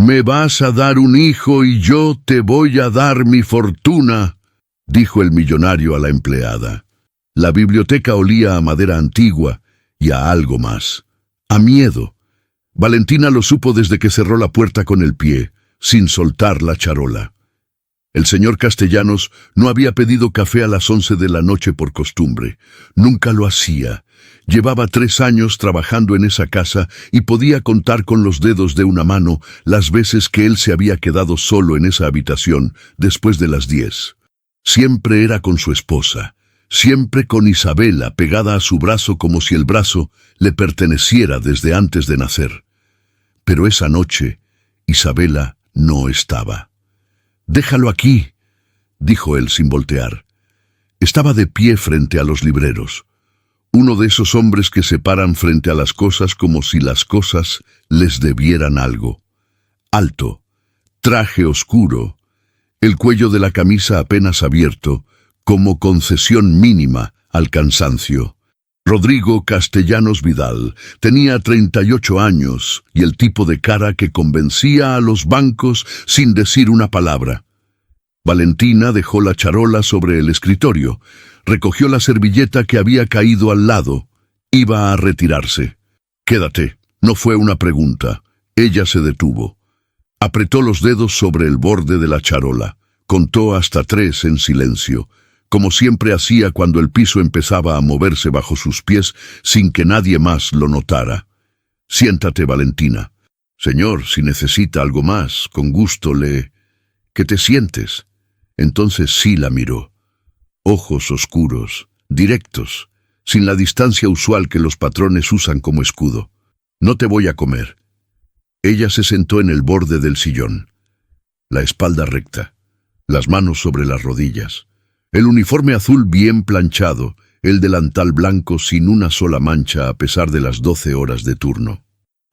«Me vas a dar un hijo y yo te voy a dar mi fortuna», dijo el millonario a la empleada. La biblioteca olía a madera antigua y a algo más, a miedo. Valentina lo supo desde que cerró la puerta con el pie, sin soltar la charola. El señor Castellanos no había pedido café a las 11 de la noche por costumbre. Nunca lo hacía. Llevaba 3 años trabajando en esa casa y podía contar con los dedos de una mano las veces que él se había quedado solo en esa habitación después de las 10. Siempre era con su esposa, siempre con Isabela pegada a su brazo como si el brazo le perteneciera desde antes de nacer. Pero esa noche, Isabela no estaba. «Déjalo aquí», dijo él sin voltear. Estaba de pie frente a los libreros. Uno de esos hombres que se paran frente a las cosas como si las cosas les debieran algo. Alto, traje oscuro, el cuello de la camisa apenas abierto, como concesión mínima al cansancio. Rodrigo Castellanos Vidal tenía 38 años y el tipo de cara que convencía a los bancos sin decir una palabra. Valentina dejó la charola sobre el escritorio, recogió la servilleta que había caído al lado. Iba a retirarse. «Quédate», no fue una pregunta. Ella se detuvo. Apretó los dedos sobre el borde de la charola. Contó hasta 3 en silencio, como siempre hacía cuando el piso empezaba a moverse bajo sus pies sin que nadie más lo notara. «Siéntate, Valentina». «Señor, si necesita algo más, con gusto le...» «Que te sientes». Entonces sí la miró. Ojos oscuros, directos, sin la distancia usual que los patrones usan como escudo. «No te voy a comer». Ella se sentó en el borde del sillón, la espalda recta, las manos sobre las rodillas. El uniforme azul bien planchado, el delantal blanco sin una sola mancha a pesar de las 12 horas de turno.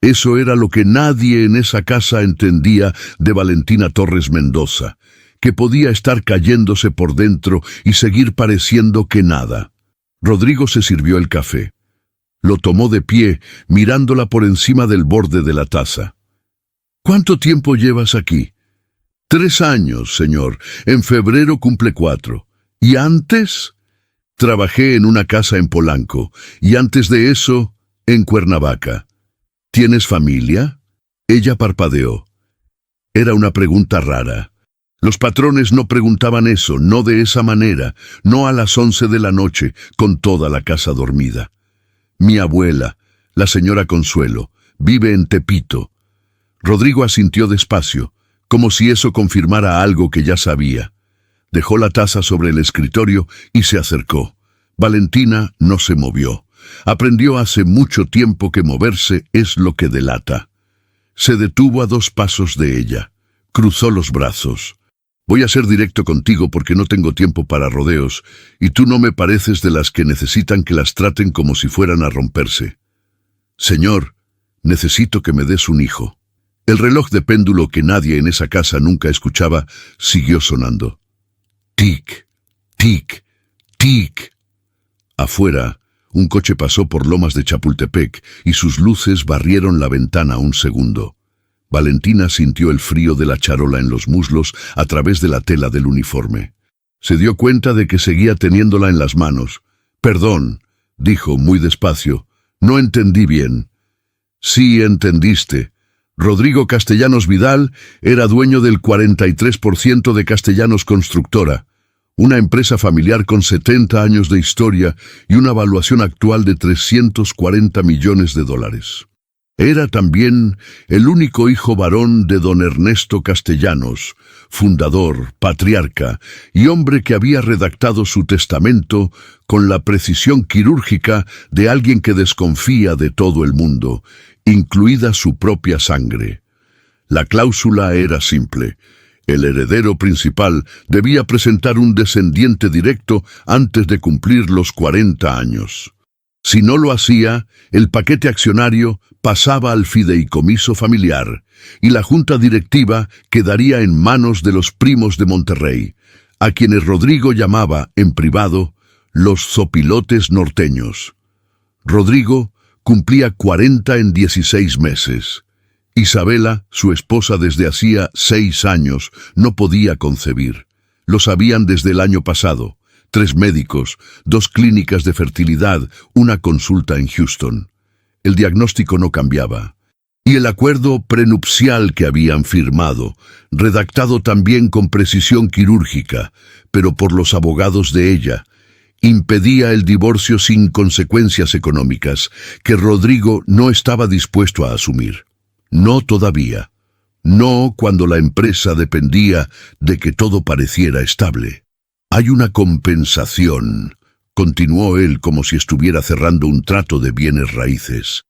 Eso era lo que nadie en esa casa entendía de Valentina Torres Mendoza, que podía estar cayéndose por dentro y seguir pareciendo que nada. Rodrigo se sirvió el café. Lo tomó de pie, mirándola por encima del borde de la taza. «¿Cuánto tiempo llevas aquí?» «3 años, señor. En febrero cumple 4. ¿Y antes?» «Trabajé en una casa en Polanco, y antes de eso, en Cuernavaca». «¿Tienes familia?» Ella parpadeó. Era una pregunta rara. Los patrones no preguntaban eso, no de esa manera, no a las 11 de la noche, con toda la casa dormida. «Mi abuela, la señora Consuelo, vive en Tepito». Rodrigo asintió despacio, como si eso confirmara algo que ya sabía. Dejó la taza sobre el escritorio y se acercó. Valentina no se movió. Aprendió hace mucho tiempo que moverse es lo que delata. Se detuvo a 2 pasos de ella. Cruzó los brazos. «Voy a ser directo contigo porque no tengo tiempo para rodeos, y tú no me pareces de las que necesitan que las traten como si fueran a romperse. Señor, necesito que me des un hijo». El reloj de péndulo que nadie en esa casa nunca escuchaba siguió sonando. Tic, tic, tic. Afuera, un coche pasó por Lomas de Chapultepec y sus luces barrieron la ventana un segundo. Valentina sintió el frío de la charola en los muslos a través de la tela del uniforme. Se dio cuenta de que seguía teniéndola en las manos. «Perdón», dijo muy despacio, «no entendí bien». «Sí entendiste». Rodrigo Castellanos Vidal era dueño del 43% de Castellanos Constructora, una empresa familiar con 70 años de historia y una valuación actual de $340 millones. Era también el único hijo varón de don Ernesto Castellanos, fundador, patriarca y hombre que había redactado su testamento con la precisión quirúrgica de alguien que desconfía de todo el mundo, incluida su propia sangre. La cláusula era simple. El heredero principal debía presentar un descendiente directo antes de cumplir los 40 años. Si no lo hacía, el paquete accionario pasaba al fideicomiso familiar y la junta directiva quedaría en manos de los primos de Monterrey, a quienes Rodrigo llamaba, en privado, los zopilotes norteños. Rodrigo cumplía 40 en 16 meses. Isabela, su esposa desde hacía 6 años, no podía concebir. Lo sabían desde el año pasado. 3 médicos, 2 clínicas de fertilidad, una consulta en Houston. El diagnóstico no cambiaba. Y el acuerdo prenupcial que habían firmado, redactado también con precisión quirúrgica, pero por los abogados de ella, impedía el divorcio sin consecuencias económicas, que Rodrigo no estaba dispuesto a asumir. No todavía. No cuando la empresa dependía de que todo pareciera estable. Hay una compensación, continuó él como si estuviera cerrando un trato de bienes raíces.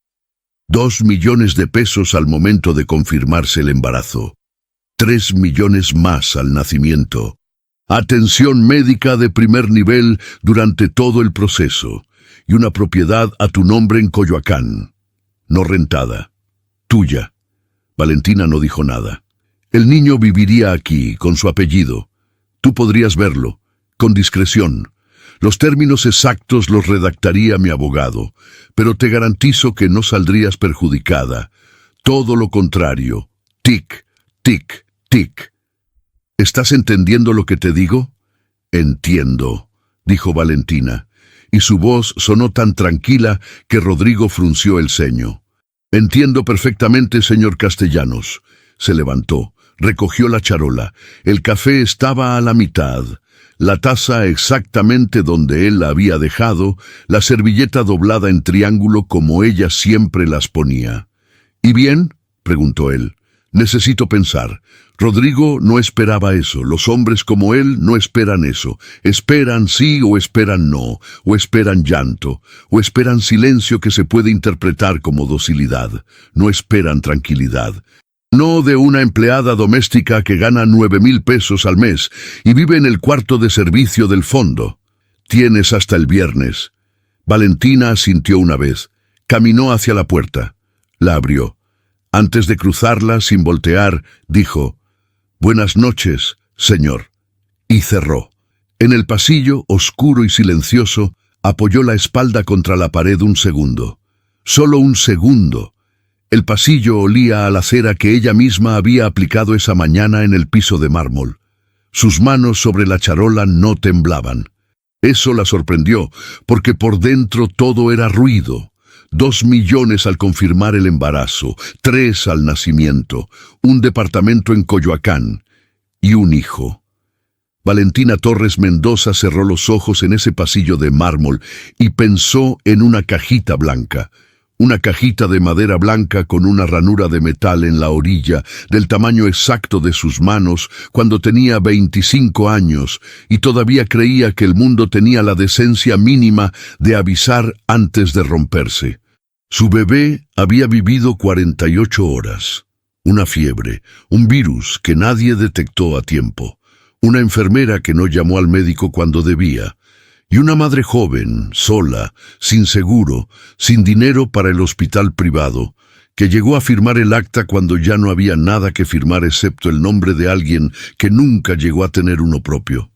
2 millones de pesos al momento de confirmarse el embarazo. 3 millones más al nacimiento. Atención médica de primer nivel durante todo el proceso. Y una propiedad a tu nombre en Coyoacán. No rentada. Tuya. Valentina no dijo nada. El niño viviría aquí, con su apellido. Tú podrías verlo, con discreción. Los términos exactos los redactaría mi abogado, pero te garantizo que no saldrías perjudicada. Todo lo contrario. Tic, tic, tic. ¿Estás entendiendo lo que te digo? Entiendo, dijo Valentina, y su voz sonó tan tranquila que Rodrigo frunció el ceño. Entiendo perfectamente, señor Castellanos. Se levantó, recogió la charola. El café estaba a la mitad. La taza exactamente donde él la había dejado, la servilleta doblada en triángulo como ella siempre las ponía. ¿Y bien?, preguntó él. Necesito pensar. Rodrigo no esperaba eso. Los hombres como él no esperan eso. Esperan sí o esperan no, o esperan llanto, o esperan silencio que se puede interpretar como docilidad. No esperan tranquilidad. No de una empleada doméstica que gana 9,000 pesos al mes y vive en el cuarto de servicio del fondo. Tienes hasta el viernes. Valentina asintió una vez. Caminó hacia la puerta. La abrió. Antes de cruzarla, sin voltear, dijo: «Buenas noches, señor», y cerró. En el pasillo, oscuro y silencioso, apoyó la espalda contra la pared un segundo. Solo un segundo. El pasillo olía a la cera que ella misma había aplicado esa mañana en el piso de mármol. Sus manos sobre la charola no temblaban. Eso la sorprendió, porque por dentro todo era ruido. 2 millones al confirmar el embarazo, 3 al nacimiento, un departamento en Coyoacán y un hijo. Valentina Torres Mendoza cerró los ojos en ese pasillo de mármol y pensó en una cajita blanca. Una cajita de madera blanca con una ranura de metal en la orilla, del tamaño exacto de sus manos, cuando tenía 25 años y todavía creía que el mundo tenía la decencia mínima de avisar antes de romperse. Su bebé había vivido 48 horas. Una fiebre, un virus que nadie detectó a tiempo, una enfermera que no llamó al médico cuando debía, y una madre joven, sola, sin seguro, sin dinero para el hospital privado, que llegó a firmar el acta cuando ya no había nada que firmar excepto el nombre de alguien que nunca llegó a tener uno propio.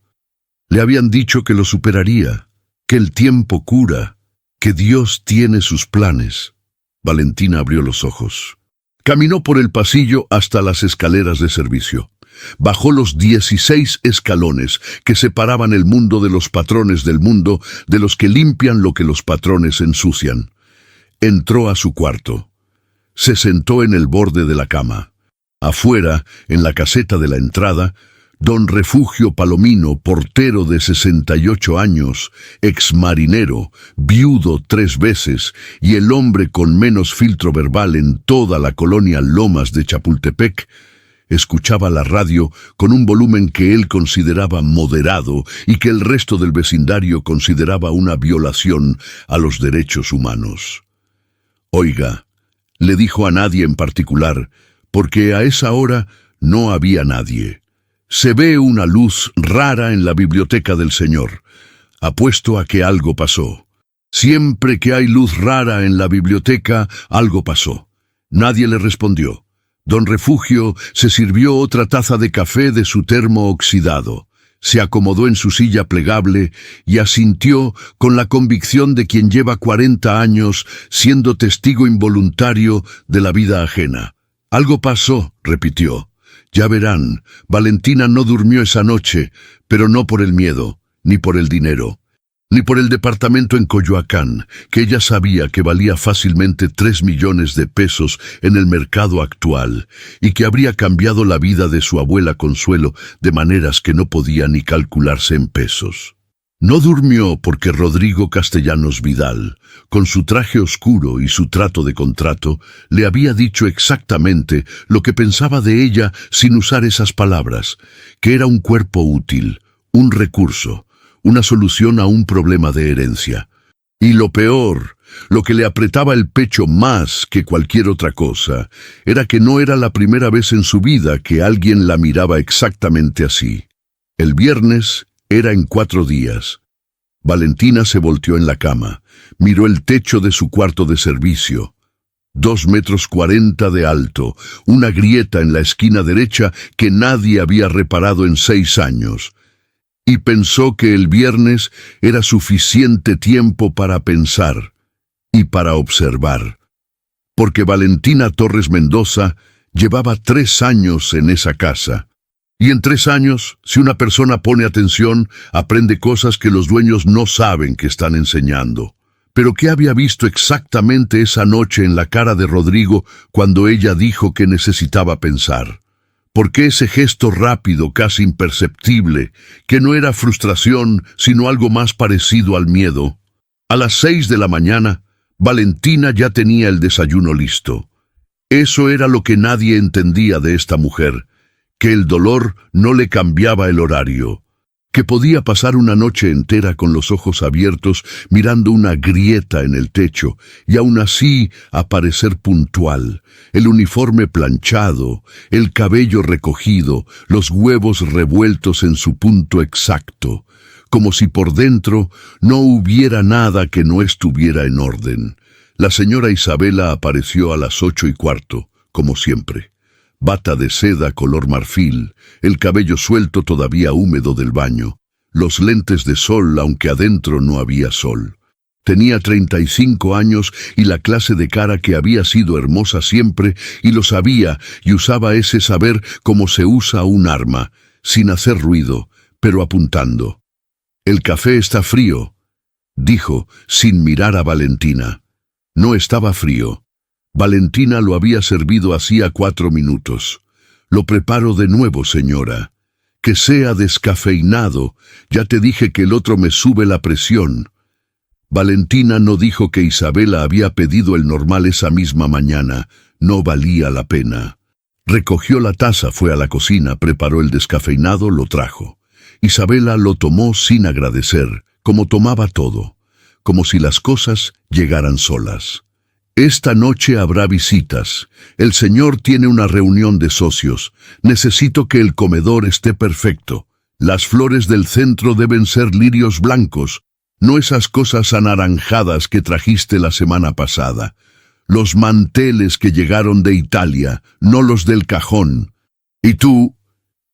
Le habían dicho que lo superaría, que el tiempo cura, que Dios tiene sus planes. Valentina abrió los ojos. Caminó por el pasillo hasta las escaleras de servicio. Bajó los 16 escalones que separaban el mundo de los patrones del mundo, de los que limpian lo que los patrones ensucian. Entró a su cuarto. Se sentó en el borde de la cama. Afuera, en la caseta de la entrada, don Refugio Palomino, portero de 68 años, exmarinero, viudo 3 veces y el hombre con menos filtro verbal en toda la colonia Lomas de Chapultepec, escuchaba la radio con un volumen que él consideraba moderado y que el resto del vecindario consideraba una violación a los derechos humanos. «Oiga», le dijo a nadie en particular, porque a esa hora no había nadie. «Se ve una luz rara en la biblioteca del Señor. Apuesto a que algo pasó. Siempre que hay luz rara en la biblioteca, algo pasó». Nadie le respondió. Don Refugio se sirvió otra taza de café de su termo oxidado, se acomodó en su silla plegable y asintió con la convicción de quien lleva 40 años siendo testigo involuntario de la vida ajena. Algo pasó, repitió. Ya verán, Valentina no durmió esa noche, pero no por el miedo, ni por el dinero, ni por el departamento en Coyoacán, que ella sabía que valía fácilmente 3 millones de pesos en el mercado actual, y que habría cambiado la vida de su abuela Consuelo de maneras que no podía ni calcularse en pesos. No durmió porque Rodrigo Castellanos Vidal, con su traje oscuro y su trato de contrato, le había dicho exactamente lo que pensaba de ella sin usar esas palabras, que era un cuerpo útil, un recurso, una solución a un problema de herencia. Y lo peor, lo que le apretaba el pecho más que cualquier otra cosa, era que no era la primera vez en su vida que alguien la miraba exactamente así. El viernes era en 4 días. Valentina se volteó en la cama, miró el techo de su cuarto de servicio. 2,40 metros de alto, una grieta en la esquina derecha que nadie había reparado en 6 años. Y pensó que el viernes era suficiente tiempo para pensar y para observar. Porque Valentina Torres Mendoza llevaba 3 años en esa casa. Y en 3 años, si una persona pone atención, aprende cosas que los dueños no saben que están enseñando. Pero ¿qué había visto exactamente esa noche en la cara de Rodrigo cuando ella dijo que necesitaba pensar? ¿Por qué ese gesto rápido, casi imperceptible, que no era frustración, sino algo más parecido al miedo? A las 6 de la mañana, Valentina ya tenía el desayuno listo. Eso era lo que nadie entendía de esta mujer, que el dolor no le cambiaba el horario, que podía pasar una noche entera con los ojos abiertos mirando una grieta en el techo y aún así aparecer puntual, el uniforme planchado, el cabello recogido, los huevos revueltos en su punto exacto, como si por dentro no hubiera nada que no estuviera en orden. La señora Isabela apareció a las 8:15, como siempre. Bata de seda color marfil, el cabello suelto todavía húmedo del baño, los lentes de sol aunque adentro no había sol. Tenía 35 años y la clase de cara que había sido hermosa siempre y lo sabía y usaba ese saber como se usa un arma, sin hacer ruido, pero apuntando. «El café está frío», dijo, sin mirar a Valentina. No estaba frío. Valentina lo había servido hacía 4 minutos. «Lo preparo de nuevo, señora. Que sea descafeinado. Ya te dije que el otro me sube la presión». Valentina no dijo que Isabela había pedido el normal esa misma mañana. No valía la pena. Recogió la taza, fue a la cocina, preparó el descafeinado, lo trajo. Isabela lo tomó sin agradecer, como tomaba todo, como si las cosas llegaran solas. «Esta noche habrá visitas. El señor tiene una reunión de socios. Necesito que el comedor esté perfecto. Las flores del centro deben ser lirios blancos, no esas cosas anaranjadas que trajiste la semana pasada. Los manteles que llegaron de Italia, no los del cajón. Y tú»,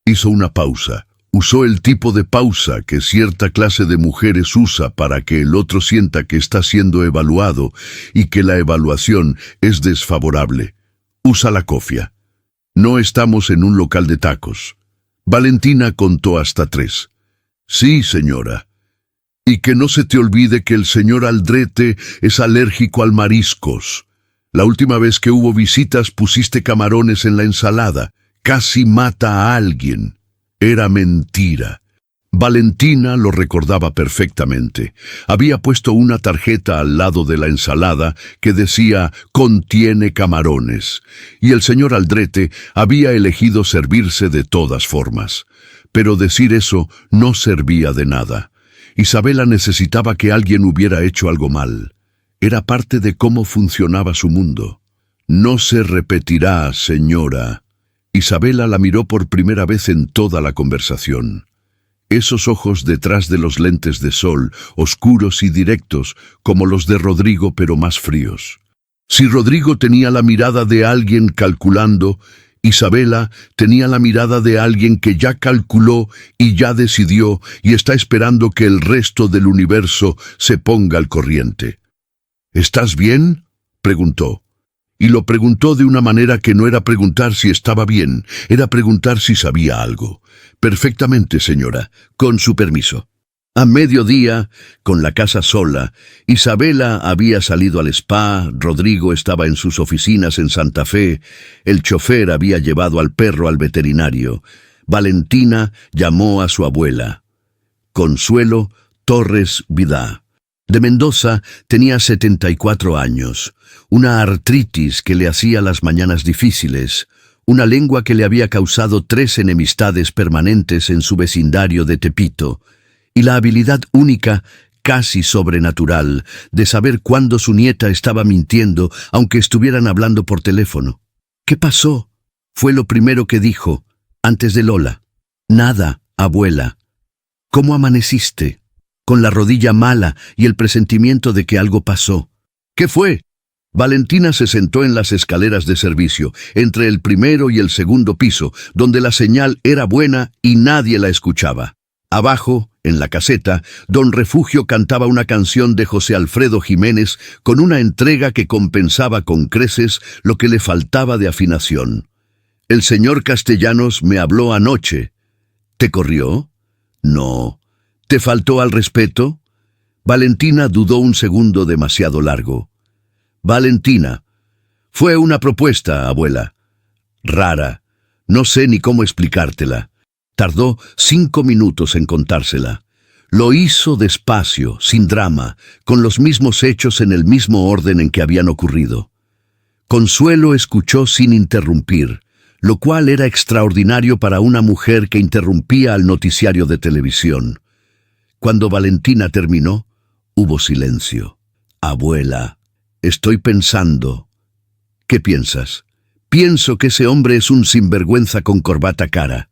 hizo una pausa. Usó el tipo de pausa que cierta clase de mujeres usa para que el otro sienta que está siendo evaluado y que la evaluación es desfavorable. «Usa la cofia. No estamos en un local de tacos». Valentina contó hasta 3. «Sí, señora. Y que no se te olvide que el señor Aldrete es alérgico al mariscos. La última vez que hubo visitas pusiste camarones en la ensalada. Casi mata a alguien». Era mentira. Valentina lo recordaba perfectamente. Había puesto una tarjeta al lado de la ensalada que decía «contiene camarones», y el señor Aldrete había elegido servirse de todas formas. Pero decir eso no servía de nada. Isabela necesitaba que alguien hubiera hecho algo mal. Era parte de cómo funcionaba su mundo. «No se repetirá, señora». Isabela la miró por primera vez en toda la conversación. Esos ojos detrás de los lentes de sol, oscuros y directos, como los de Rodrigo, pero más fríos. Si Rodrigo tenía la mirada de alguien calculando, Isabela tenía la mirada de alguien que ya calculó y ya decidió y está esperando que el resto del universo se ponga al corriente. «¿Estás bien?», preguntó. Y lo preguntó de una manera que no era preguntar si estaba bien, era preguntar si sabía algo. Perfectamente, señora, con su permiso. A mediodía, con la casa sola, Isabela había salido al spa, Rodrigo estaba en sus oficinas en Santa Fe, el chofer había llevado al perro al veterinario. Valentina llamó a su abuela, Consuelo Torres Vidá. De Mendoza tenía 74 años, una artritis que le hacía las mañanas difíciles, una lengua que le había causado 3 enemistades permanentes en su vecindario de Tepito, y la habilidad única, casi sobrenatural, de saber cuándo su nieta estaba mintiendo, aunque estuvieran hablando por teléfono. «¿Qué pasó?», fue lo primero que dijo, antes de Lola. «Nada, abuela». «¿Cómo amaneciste?», con la rodilla mala y el presentimiento de que algo pasó. «¿Qué fue?». Valentina se sentó en las escaleras de servicio, entre el primero y el segundo piso, donde la señal era buena y nadie la escuchaba. Abajo, en la caseta, don Refugio cantaba una canción de José Alfredo Jiménez con una entrega que compensaba con creces lo que le faltaba de afinación. «El señor Castellanos me habló anoche». «¿Te corrió?». «No». «¿Te faltó al respeto?». Valentina dudó un segundo demasiado largo. «Valentina, fue una propuesta, abuela. Rara. No sé ni cómo explicártela». Tardó 5 minutos en contársela. Lo hizo despacio, sin drama, con los mismos hechos en el mismo orden en que habían ocurrido. Consuelo escuchó sin interrumpir, lo cual era extraordinario para una mujer que interrumpía al noticiario de televisión. Cuando Valentina terminó, hubo silencio. «Abuela, estoy pensando». «¿Qué piensas?». «Pienso que ese hombre es un sinvergüenza con corbata cara».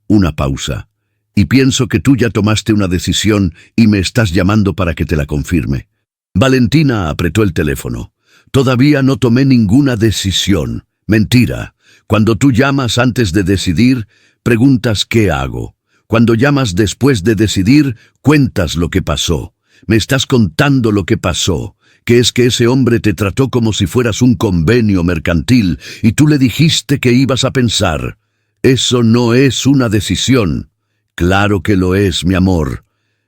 Una pausa. «Y pienso que tú ya tomaste una decisión y me estás llamando para que te la confirme». Valentina apretó el teléfono. «Todavía no tomé ninguna decisión». «Mentira. Cuando tú llamas antes de decidir, preguntas qué hago. Cuando llamas después de decidir, cuentas lo que pasó. Me estás contando lo que pasó, que es que ese hombre te trató como si fueras un convenio mercantil y tú le dijiste que ibas a pensar. Eso no es una decisión». «Claro que lo es, mi amor.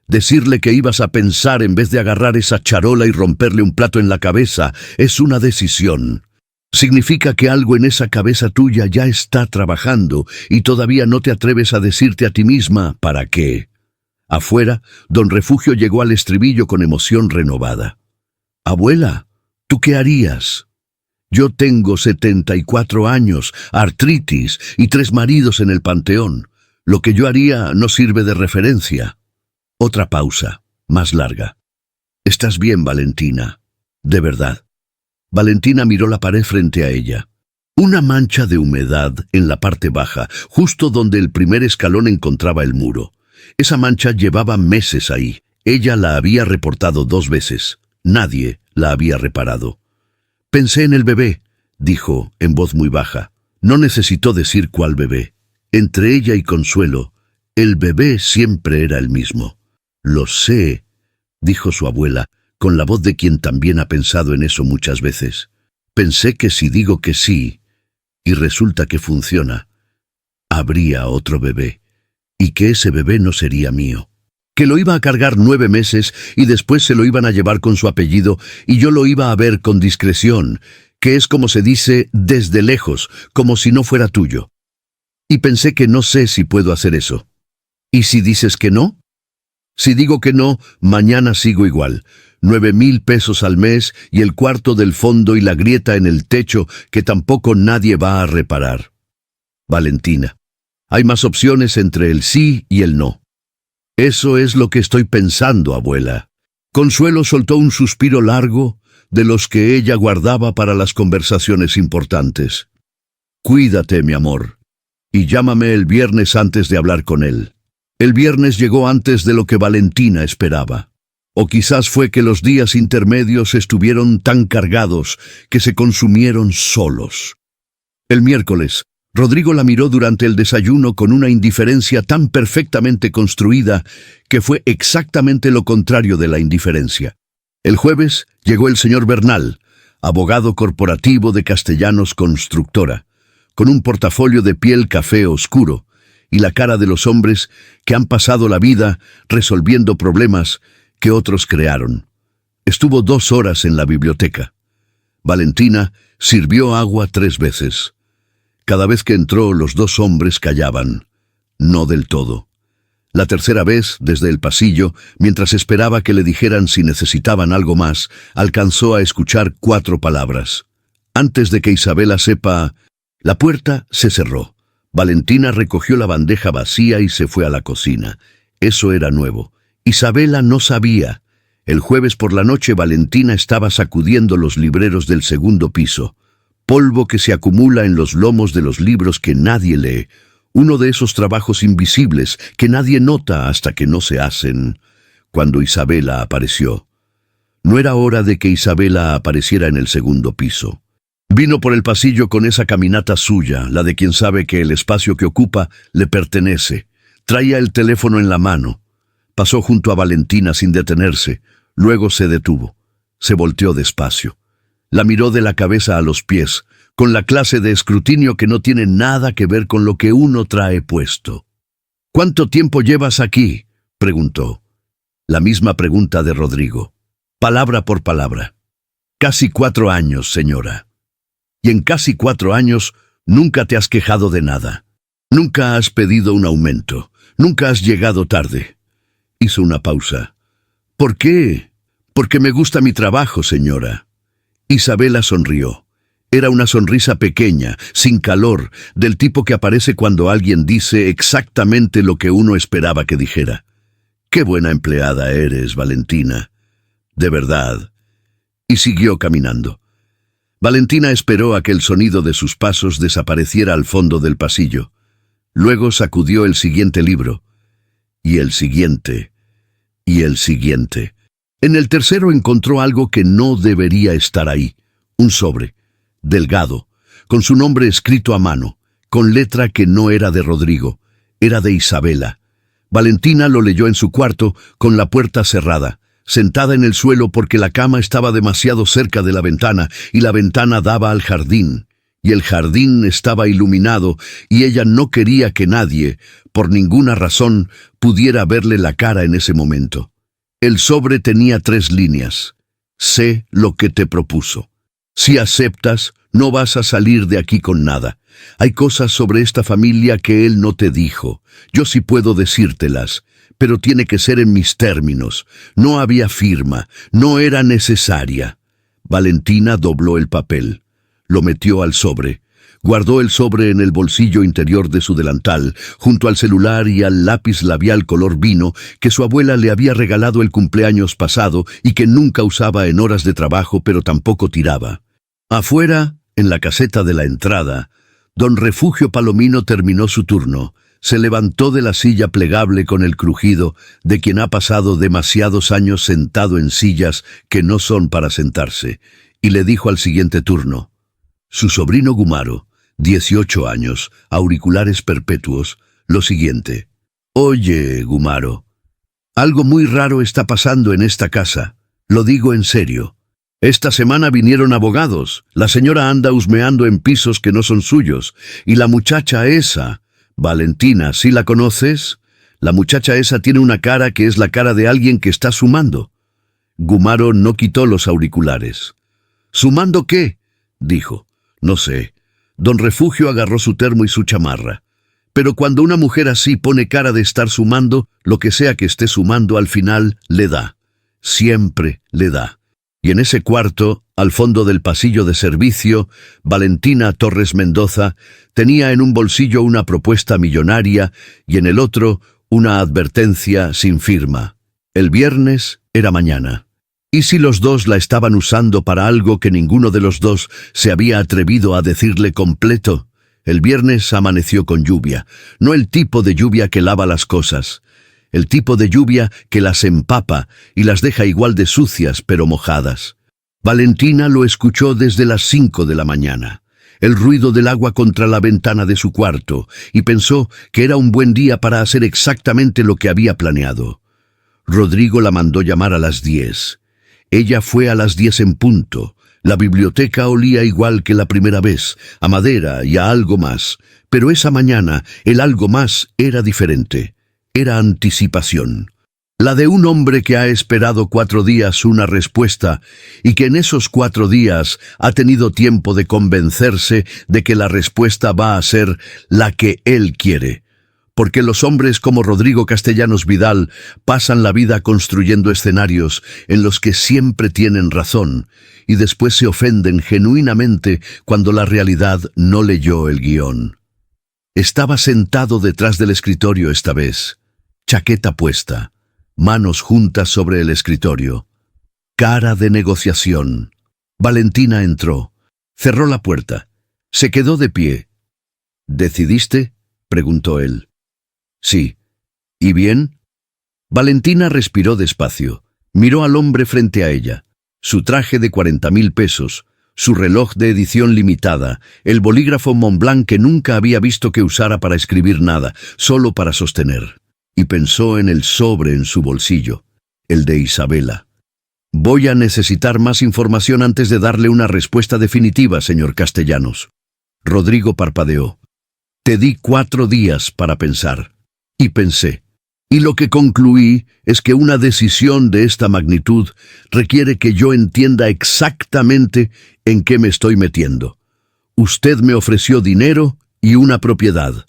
Decirle que ibas a pensar en vez de agarrar esa charola y romperle un plato en la cabeza es una decisión. Significa que algo en esa cabeza tuya ya está trabajando y todavía no te atreves a decirte a ti misma ¿para qué?». Afuera, don Refugio llegó al estribillo con emoción renovada. «Abuela, ¿tú qué harías?». «Yo tengo 74 años, artritis y 3 maridos en el panteón. Lo que yo haría no sirve de referencia». Otra pausa, más larga. «¿Estás bien, Valentina? ¿De verdad?». Valentina miró la pared frente a ella. Una mancha de humedad en la parte baja, justo donde el primer escalón encontraba el muro. Esa mancha llevaba meses ahí. Ella la había reportado 2 veces. Nadie la había reparado. «Pensé en el bebé», dijo en voz muy baja. No necesitó decir cuál bebé. Entre ella y Consuelo, el bebé siempre era el mismo. «Lo sé», dijo su abuela, con la voz de quien también ha pensado en eso muchas veces. «Pensé que si digo que sí, y resulta que funciona, habría otro bebé, y que ese bebé no sería mío. Que lo iba a cargar 9 meses y después se lo iban a llevar con su apellido y yo lo iba a ver con discreción, que es como se dice desde lejos, como si no fuera tuyo. Y pensé que no sé si puedo hacer eso». «¿Y si dices que no?». «Si digo que no, mañana sigo igual. 9,000 pesos al mes y el cuarto del fondo y la grieta en el techo que tampoco nadie va a reparar». «Valentina, hay más opciones entre el sí y el no». «Eso es lo que estoy pensando, abuela». Consuelo soltó un suspiro largo, de los que ella guardaba para las conversaciones importantes. «Cuídate, mi amor, y llámame el viernes antes de hablar con él». El viernes llegó antes de lo que Valentina esperaba. O quizás fue que los días intermedios estuvieron tan cargados que se consumieron solos. El miércoles, Rodrigo la miró durante el desayuno con una indiferencia tan perfectamente construida que fue exactamente lo contrario de la indiferencia. El jueves llegó el señor Bernal. abogado corporativo de Castellanos Constructora, con un portafolio de piel café oscuro y la cara de los hombres que han pasado la vida resolviendo problemas que otros crearon. Estuvo 2 horas en la biblioteca. Valentina sirvió agua 3 veces. Cada vez que entró, los 2 hombres callaban. No del todo. La tercera vez, desde el pasillo, mientras esperaba que le dijeran si necesitaban algo más, alcanzó a escuchar 4 palabras. Antes de que Isabela sepa, la puerta se cerró. Valentina recogió la bandeja vacía y se fue a la cocina. Eso era nuevo. Isabela no sabía. El jueves por la noche Valentina estaba sacudiendo los libreros del 2º piso. Polvo que se acumula en los lomos de los libros que nadie lee. Uno de esos trabajos invisibles que nadie nota hasta que no se hacen. Cuando Isabela apareció. No era hora de que Isabela apareciera en el 2º piso. Vino por el pasillo con esa caminata suya, la de quien sabe que el espacio que ocupa le pertenece. Traía el teléfono en la mano. Pasó junto a Valentina sin detenerse. Luego se detuvo. Se volteó despacio. La miró de la cabeza a los pies, con la clase de escrutinio que no tiene nada que ver con lo que uno trae puesto. «¿Cuánto tiempo llevas aquí?», preguntó. La misma pregunta de Rodrigo. Palabra por palabra. «Casi 4 años, señora. Y en casi 4 años nunca te has quejado de nada. Nunca has pedido un aumento. Nunca has llegado tarde». Hizo una pausa. «¿Por qué?». «Porque me gusta mi trabajo, señora». Isabela sonrió. Era una sonrisa pequeña, sin calor, del tipo que aparece cuando alguien dice exactamente lo que uno esperaba que dijera. «Qué buena empleada eres, Valentina. De verdad». Y siguió caminando. Valentina esperó a que el sonido de sus pasos desapareciera al fondo del pasillo. Luego sacudió el siguiente libro. Y el siguiente. Y el siguiente. En el tercero encontró algo que no debería estar ahí. Un sobre, delgado, con su nombre escrito a mano, con letra que no era de Rodrigo, era de Isabela. Valentina lo leyó en su cuarto, con la puerta cerrada, sentada en el suelo porque la cama estaba demasiado cerca de la ventana y la ventana daba al jardín. Y el jardín estaba iluminado y ella no quería que nadie, por ninguna razón, pudiera verle la cara en ese momento. El sobre tenía 3 líneas. «Sé lo que te propuso. Si aceptas, no vas a salir de aquí con nada. Hay cosas sobre esta familia que él no te dijo. Yo sí puedo decírtelas, pero tiene que ser en mis términos. No había firma, no era necesaria». Valentina dobló el papel. Lo metió al sobre. Guardó el sobre en el bolsillo interior de su delantal, junto al celular y al lápiz labial color vino que su abuela le había regalado el cumpleaños pasado y que nunca usaba en horas de trabajo pero tampoco tiraba. Afuera, en la caseta de la entrada, don Refugio Palomino terminó su turno. Se levantó de la silla plegable con el crujido de quien ha pasado demasiados años sentado en sillas que no son para sentarse, y le dijo al siguiente turno. Su sobrino Gumaro, 18 años, auriculares perpetuos, lo siguiente. «Oye, Gumaro, algo muy raro está pasando en esta casa. Lo digo en serio. Esta semana vinieron abogados. La señora anda husmeando en pisos que no son suyos. Y la muchacha esa, Valentina, ¿sí la conoces? La muchacha esa tiene una cara que es la cara de alguien que está sumando». Gumaro no quitó los auriculares. «¿Sumando qué?», dijo. «No sé». Don Refugio agarró su termo y su chamarra. «Pero cuando una mujer así pone cara de estar sumando, lo que sea que esté sumando al final le da. Siempre le da». Y en ese cuarto, al fondo del pasillo de servicio, Valentina Torres Mendoza tenía en un bolsillo una propuesta millonaria y en el otro una advertencia sin firma. El viernes era mañana. ¿Y si los dos la estaban usando para algo que ninguno de los dos se había atrevido a decirle completo? El viernes amaneció con lluvia, no el tipo de lluvia que lava las cosas, el tipo de lluvia que las empapa y las deja igual de sucias pero mojadas. Valentina lo escuchó desde las 5 de la mañana, el ruido del agua contra la ventana de su cuarto, y pensó que era un buen día para hacer exactamente lo que había planeado. Rodrigo la mandó llamar a las 10. Ella fue a las 10 en punto, La biblioteca olía igual que la primera vez, a madera y a algo más, pero esa mañana el algo más era diferente. Era anticipación. La de un hombre que ha esperado 4 días una respuesta y que en esos 4 días ha tenido tiempo de convencerse de que la respuesta va a ser la que él quiere. Porque los hombres como Rodrigo Castellanos Vidal pasan la vida construyendo escenarios en los que siempre tienen razón y después se ofenden genuinamente cuando la realidad no leyó el guión. Estaba sentado detrás del escritorio esta vez, chaqueta puesta, manos juntas sobre el escritorio, cara de negociación. Valentina entró, cerró la puerta, se quedó de pie. ¿Decidiste?, preguntó él. Sí. ¿Y bien? Valentina respiró despacio, miró al hombre frente a ella. Su traje de 40.000 pesos, su reloj de edición limitada, el bolígrafo Montblanc que nunca había visto que usara para escribir nada, solo para sostener. Y pensó en el sobre en su bolsillo, el de Isabela. Voy a necesitar más información antes de darle una respuesta definitiva, señor Castellanos. Rodrigo parpadeó. Te di 4 días para pensar. Y pensé. Y lo que concluí es que una decisión de esta magnitud requiere que yo entienda exactamente en qué me estoy metiendo. Usted me ofreció dinero y una propiedad.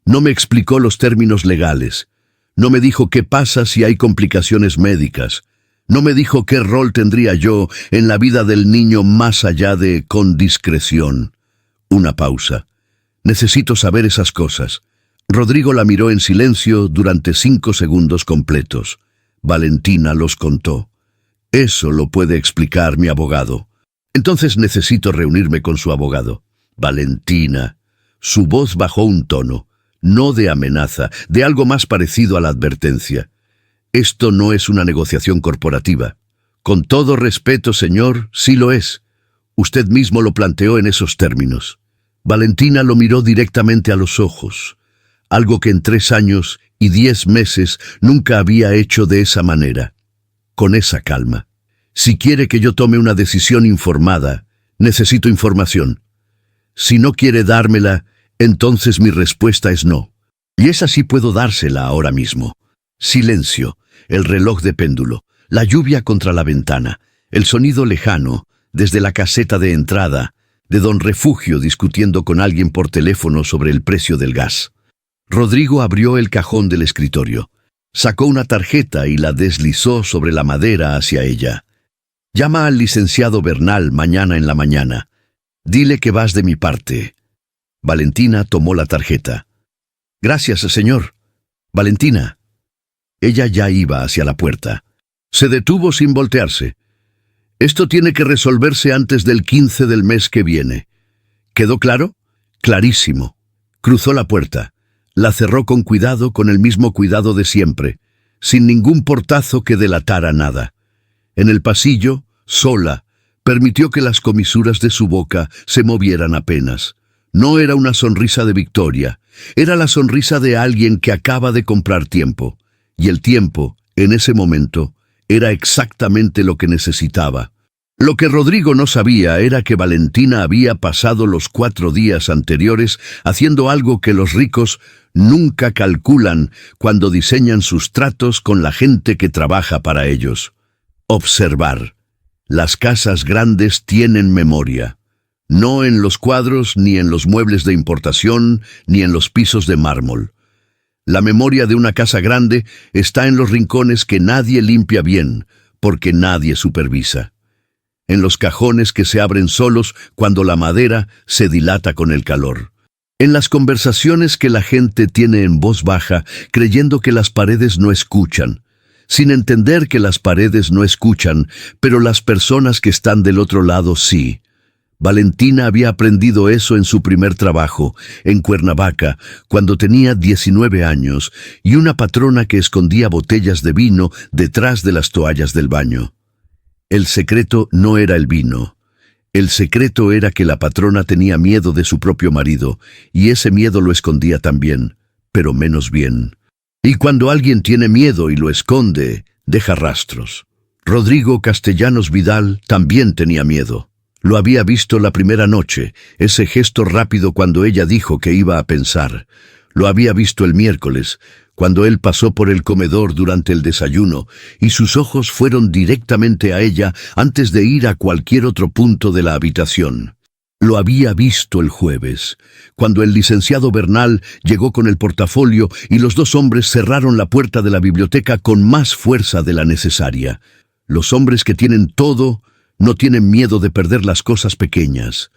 No me explicó los términos legales. No me dijo qué pasa si hay complicaciones médicas. No me dijo qué rol tendría yo en la vida del niño más allá de con discreción. Una pausa. Necesito saber esas cosas. Rodrigo la miró en silencio durante 5 segundos completos. Valentina los contó. Eso lo puede explicar mi abogado. Entonces necesito reunirme con su abogado. Valentina. Su voz bajó un tono, no de amenaza, de algo más parecido a la advertencia. Esto no es una negociación corporativa. Con todo respeto, señor, sí lo es. Usted mismo lo planteó en esos términos. Valentina lo miró directamente a los ojos. Algo que en 3 años y 10 meses nunca había hecho de esa manera, con esa calma. Si quiere que yo tome una decisión informada, necesito información. Si no quiere dármela, entonces mi respuesta es no. Y esa sí puedo dársela ahora mismo. Silencio, el reloj de péndulo, la lluvia contra la ventana, el sonido lejano, desde la caseta de entrada, de don Refugio discutiendo con alguien por teléfono sobre el precio del gas. Rodrigo abrió el cajón del escritorio. Sacó una tarjeta y la deslizó sobre la madera hacia ella. Llama al licenciado Bernal mañana en la mañana. Dile que vas de mi parte. Valentina tomó la tarjeta. Gracias, señor. Valentina. Ella ya iba hacia la puerta. Se detuvo sin voltearse. Esto tiene que resolverse antes del 15 del mes que viene. ¿Quedó claro? Clarísimo. Cruzó la puerta. La cerró con cuidado, con el mismo cuidado de siempre, sin ningún portazo que delatara nada. En el pasillo, sola, permitió que las comisuras de su boca se movieran apenas. No era una sonrisa de victoria, era la sonrisa de alguien que acaba de comprar tiempo. Y el tiempo, en ese momento, era exactamente lo que necesitaba. Lo que Rodrigo no sabía era que Valentina había pasado los 4 días anteriores haciendo algo que los ricos nunca calculan cuando diseñan sus tratos con la gente que trabaja para ellos. Observar. Las casas grandes tienen memoria. No en los cuadros, ni en los muebles de importación, ni en los pisos de mármol. La memoria de una casa grande está en los rincones que nadie limpia bien, porque nadie supervisa. En los cajones que se abren solos cuando la madera se dilata con el calor. En las conversaciones que la gente tiene en voz baja, creyendo que las paredes no escuchan, sin entender que las paredes no escuchan, pero las personas que están del otro lado sí. Valentina había aprendido eso en su primer trabajo, en Cuernavaca, cuando tenía 19 años, y una patrona que escondía botellas de vino detrás de las toallas del baño. El secreto no era el vino. El secreto era que la patrona tenía miedo de su propio marido, y ese miedo lo escondía también, pero menos bien. Y cuando alguien tiene miedo y lo esconde, deja rastros. Rodrigo Castellanos Vidal también tenía miedo. Lo había visto la primera noche, ese gesto rápido cuando ella dijo que iba a pensar. Lo había visto el miércoles, cuando él pasó por el comedor durante el desayuno, y sus ojos fueron directamente a ella antes de ir a cualquier otro punto de la habitación. Lo había visto el jueves, cuando el licenciado Bernal llegó con el portafolio y los dos hombres cerraron la puerta de la biblioteca con más fuerza de la necesaria. Los hombres que tienen todo no tienen miedo de perder las cosas pequeñas,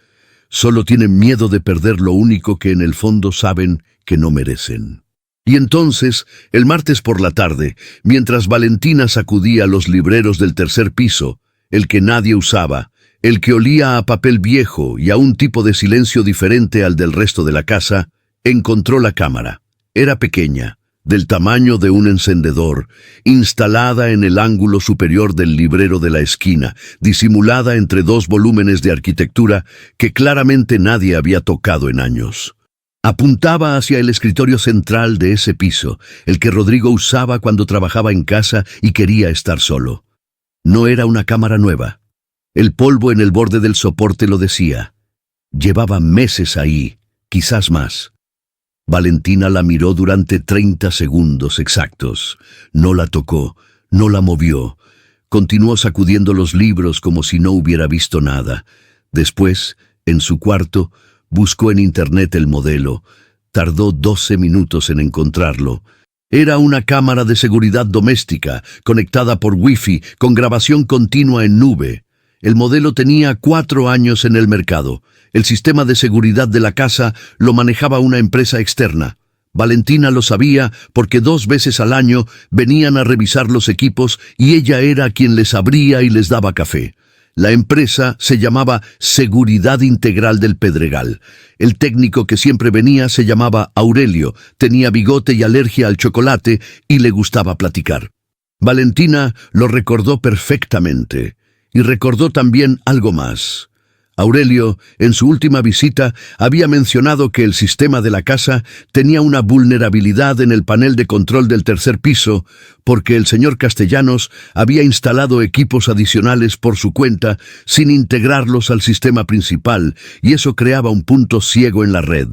solo tienen miedo de perder lo único que en el fondo saben que no merecen. Y entonces, el martes por la tarde, mientras Valentina sacudía los libreros del tercer piso, el que nadie usaba, el que olía a papel viejo y a un tipo de silencio diferente al del resto de la casa, encontró la cámara. Era pequeña, del tamaño de un encendedor, instalada en el ángulo superior del librero de la esquina, disimulada entre dos volúmenes de arquitectura que claramente nadie había tocado en años. Apuntaba hacia el escritorio central de ese piso, el que Rodrigo usaba cuando trabajaba en casa y quería estar solo. No era una cámara nueva. El polvo en el borde del soporte lo decía. Llevaba meses ahí, quizás más. Valentina la miró durante 30 segundos exactos. No la tocó, no la movió. Continuó sacudiendo los libros como si no hubiera visto nada. Después, en su cuarto, buscó en internet el modelo. Tardó 12 minutos en encontrarlo. Era una cámara de seguridad doméstica, conectada por Wi-Fi, con grabación continua en nube. El modelo tenía 4 años en el mercado. El sistema de seguridad de la casa lo manejaba una empresa externa. Valentina lo sabía porque 2 veces al año venían a revisar los equipos y ella era quien les abría y les daba café. La empresa se llamaba Seguridad Integral del Pedregal. El técnico que siempre venía se llamaba Aurelio, tenía bigote y alergia al chocolate y le gustaba platicar. Valentina lo recordó perfectamente y recordó también algo más. Aurelio, en su última visita, había mencionado que el sistema de la casa tenía una vulnerabilidad en el panel de control del tercer piso porque el señor Castellanos había instalado equipos adicionales por su cuenta sin integrarlos al sistema principal y eso creaba un punto ciego en la red.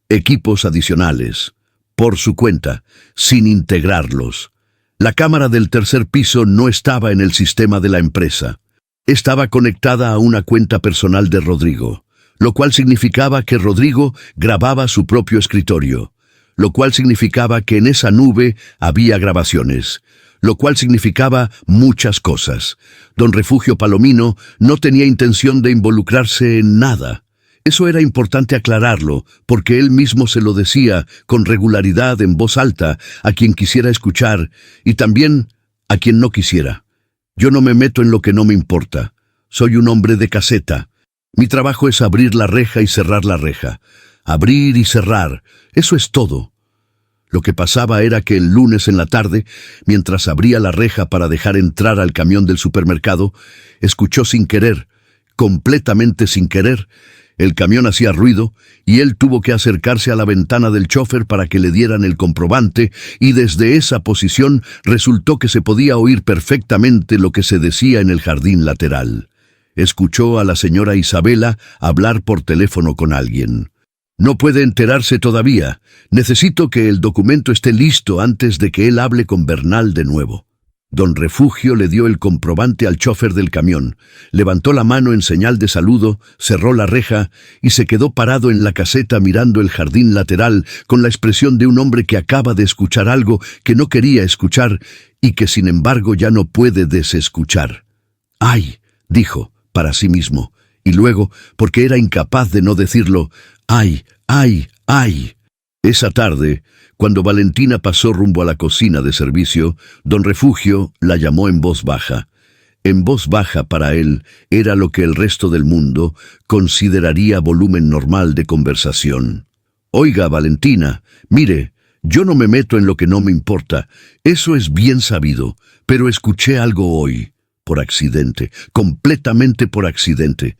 Equipos adicionales, por su cuenta, sin integrarlos. La cámara del tercer piso no estaba en el sistema de la empresa. Estaba conectada a una cuenta personal de Rodrigo, lo cual significaba que Rodrigo grababa su propio escritorio, lo cual significaba que en esa nube había grabaciones, lo cual significaba muchas cosas. Don Refugio Palomino no tenía intención de involucrarse en nada. Eso era importante aclararlo, porque él mismo se lo decía con regularidad en voz alta a quien quisiera escuchar y también a quien no quisiera. Yo no me meto en lo que no me importa. Soy un hombre de caseta. Mi trabajo es abrir la reja y cerrar la reja. Abrir y cerrar. Eso es todo. Lo que pasaba era que el lunes en la tarde, mientras abría la reja para dejar entrar al camión del supermercado, escuchó sin querer, completamente sin querer, el camión hacía ruido y él tuvo que acercarse a la ventana del chófer para que le dieran el comprobante y desde esa posición resultó que se podía oír perfectamente lo que se decía en el jardín lateral. Escuchó a la señora Isabela hablar por teléfono con alguien. No puede enterarse todavía. Necesito que el documento esté listo antes de que él hable con Bernal de nuevo. Don Refugio le dio el comprobante al chófer del camión, levantó la mano en señal de saludo, cerró la reja y se quedó parado en la caseta mirando el jardín lateral con la expresión de un hombre que acaba de escuchar algo que no quería escuchar y que sin embargo ya no puede desescuchar. ¡Ay!, dijo para sí mismo, y luego, porque era incapaz de no decirlo, ¡ay, ay, ay! Esa tarde, cuando Valentina pasó rumbo a la cocina de servicio, don Refugio la llamó en voz baja. En voz baja para él era lo que el resto del mundo consideraría volumen normal de conversación. Oiga, Valentina, mire, yo no me meto en lo que no me importa, eso es bien sabido, pero escuché algo hoy, por accidente, completamente por accidente.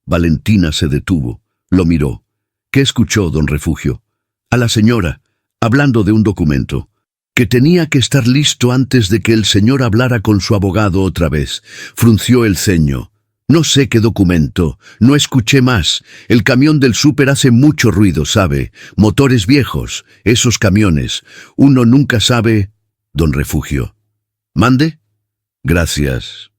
Valentina se detuvo, lo miró. ¿Qué escuchó, don Refugio? A la señora, hablando de un documento, que tenía que estar listo antes de que el señor hablara con su abogado otra vez. Frunció el ceño. No sé qué documento, no escuché más. El camión del súper hace mucho ruido, ¿sabe? Motores viejos, esos camiones. Uno nunca sabe... Don Refugio. ¿Mande? Gracias.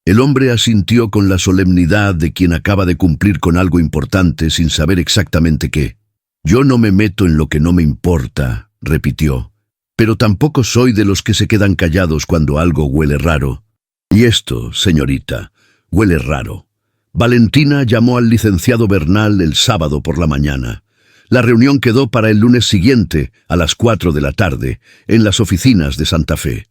El hombre asintió con la solemnidad de quien acaba de cumplir con algo importante sin saber exactamente qué. Yo no me meto en lo que no me importa, repitió. Pero tampoco soy de los que se quedan callados cuando algo huele raro. Y esto, señorita, huele raro. Valentina llamó al licenciado Bernal el sábado por la mañana. La reunión quedó para el lunes siguiente, a las 4 de la tarde, en las oficinas de Santa Fe.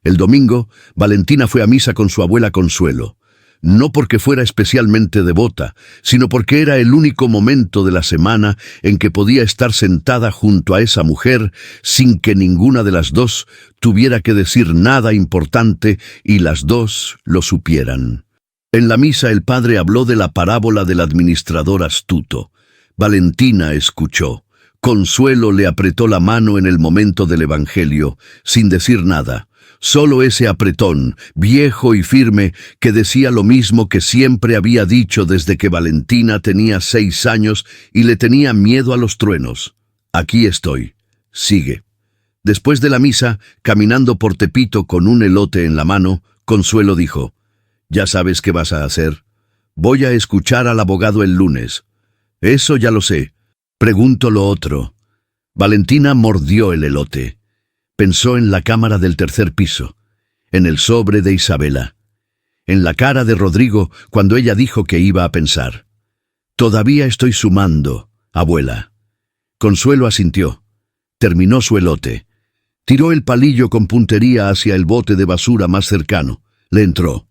El domingo, Valentina fue a misa con su abuela Consuelo. No porque fuera especialmente devota, sino porque era el único momento de la semana en que podía estar sentada junto a esa mujer sin que ninguna de las dos tuviera que decir nada importante y las dos lo supieran. En la misa el padre habló de la parábola del administrador astuto. Valentina escuchó. Consuelo le apretó la mano en el momento del evangelio, sin decir nada. Solo ese apretón, viejo y firme, que decía lo mismo que siempre había dicho desde que Valentina tenía 6 años y le tenía miedo a los truenos. Aquí estoy. Sigue. Después de la misa, caminando por Tepito con un elote en la mano, Consuelo dijo: «¿Ya sabes qué vas a hacer? Voy a escuchar al abogado el lunes». «Eso ya lo sé. Pregunto lo otro». Valentina mordió el elote. Pensó en la cámara del 3er piso, en el sobre de Isabela, en la cara de Rodrigo cuando ella dijo que iba a pensar. «Todavía estoy sumando, abuela». Consuelo asintió. Terminó su elote. Tiró el palillo con puntería hacia el bote de basura más cercano. Le entró.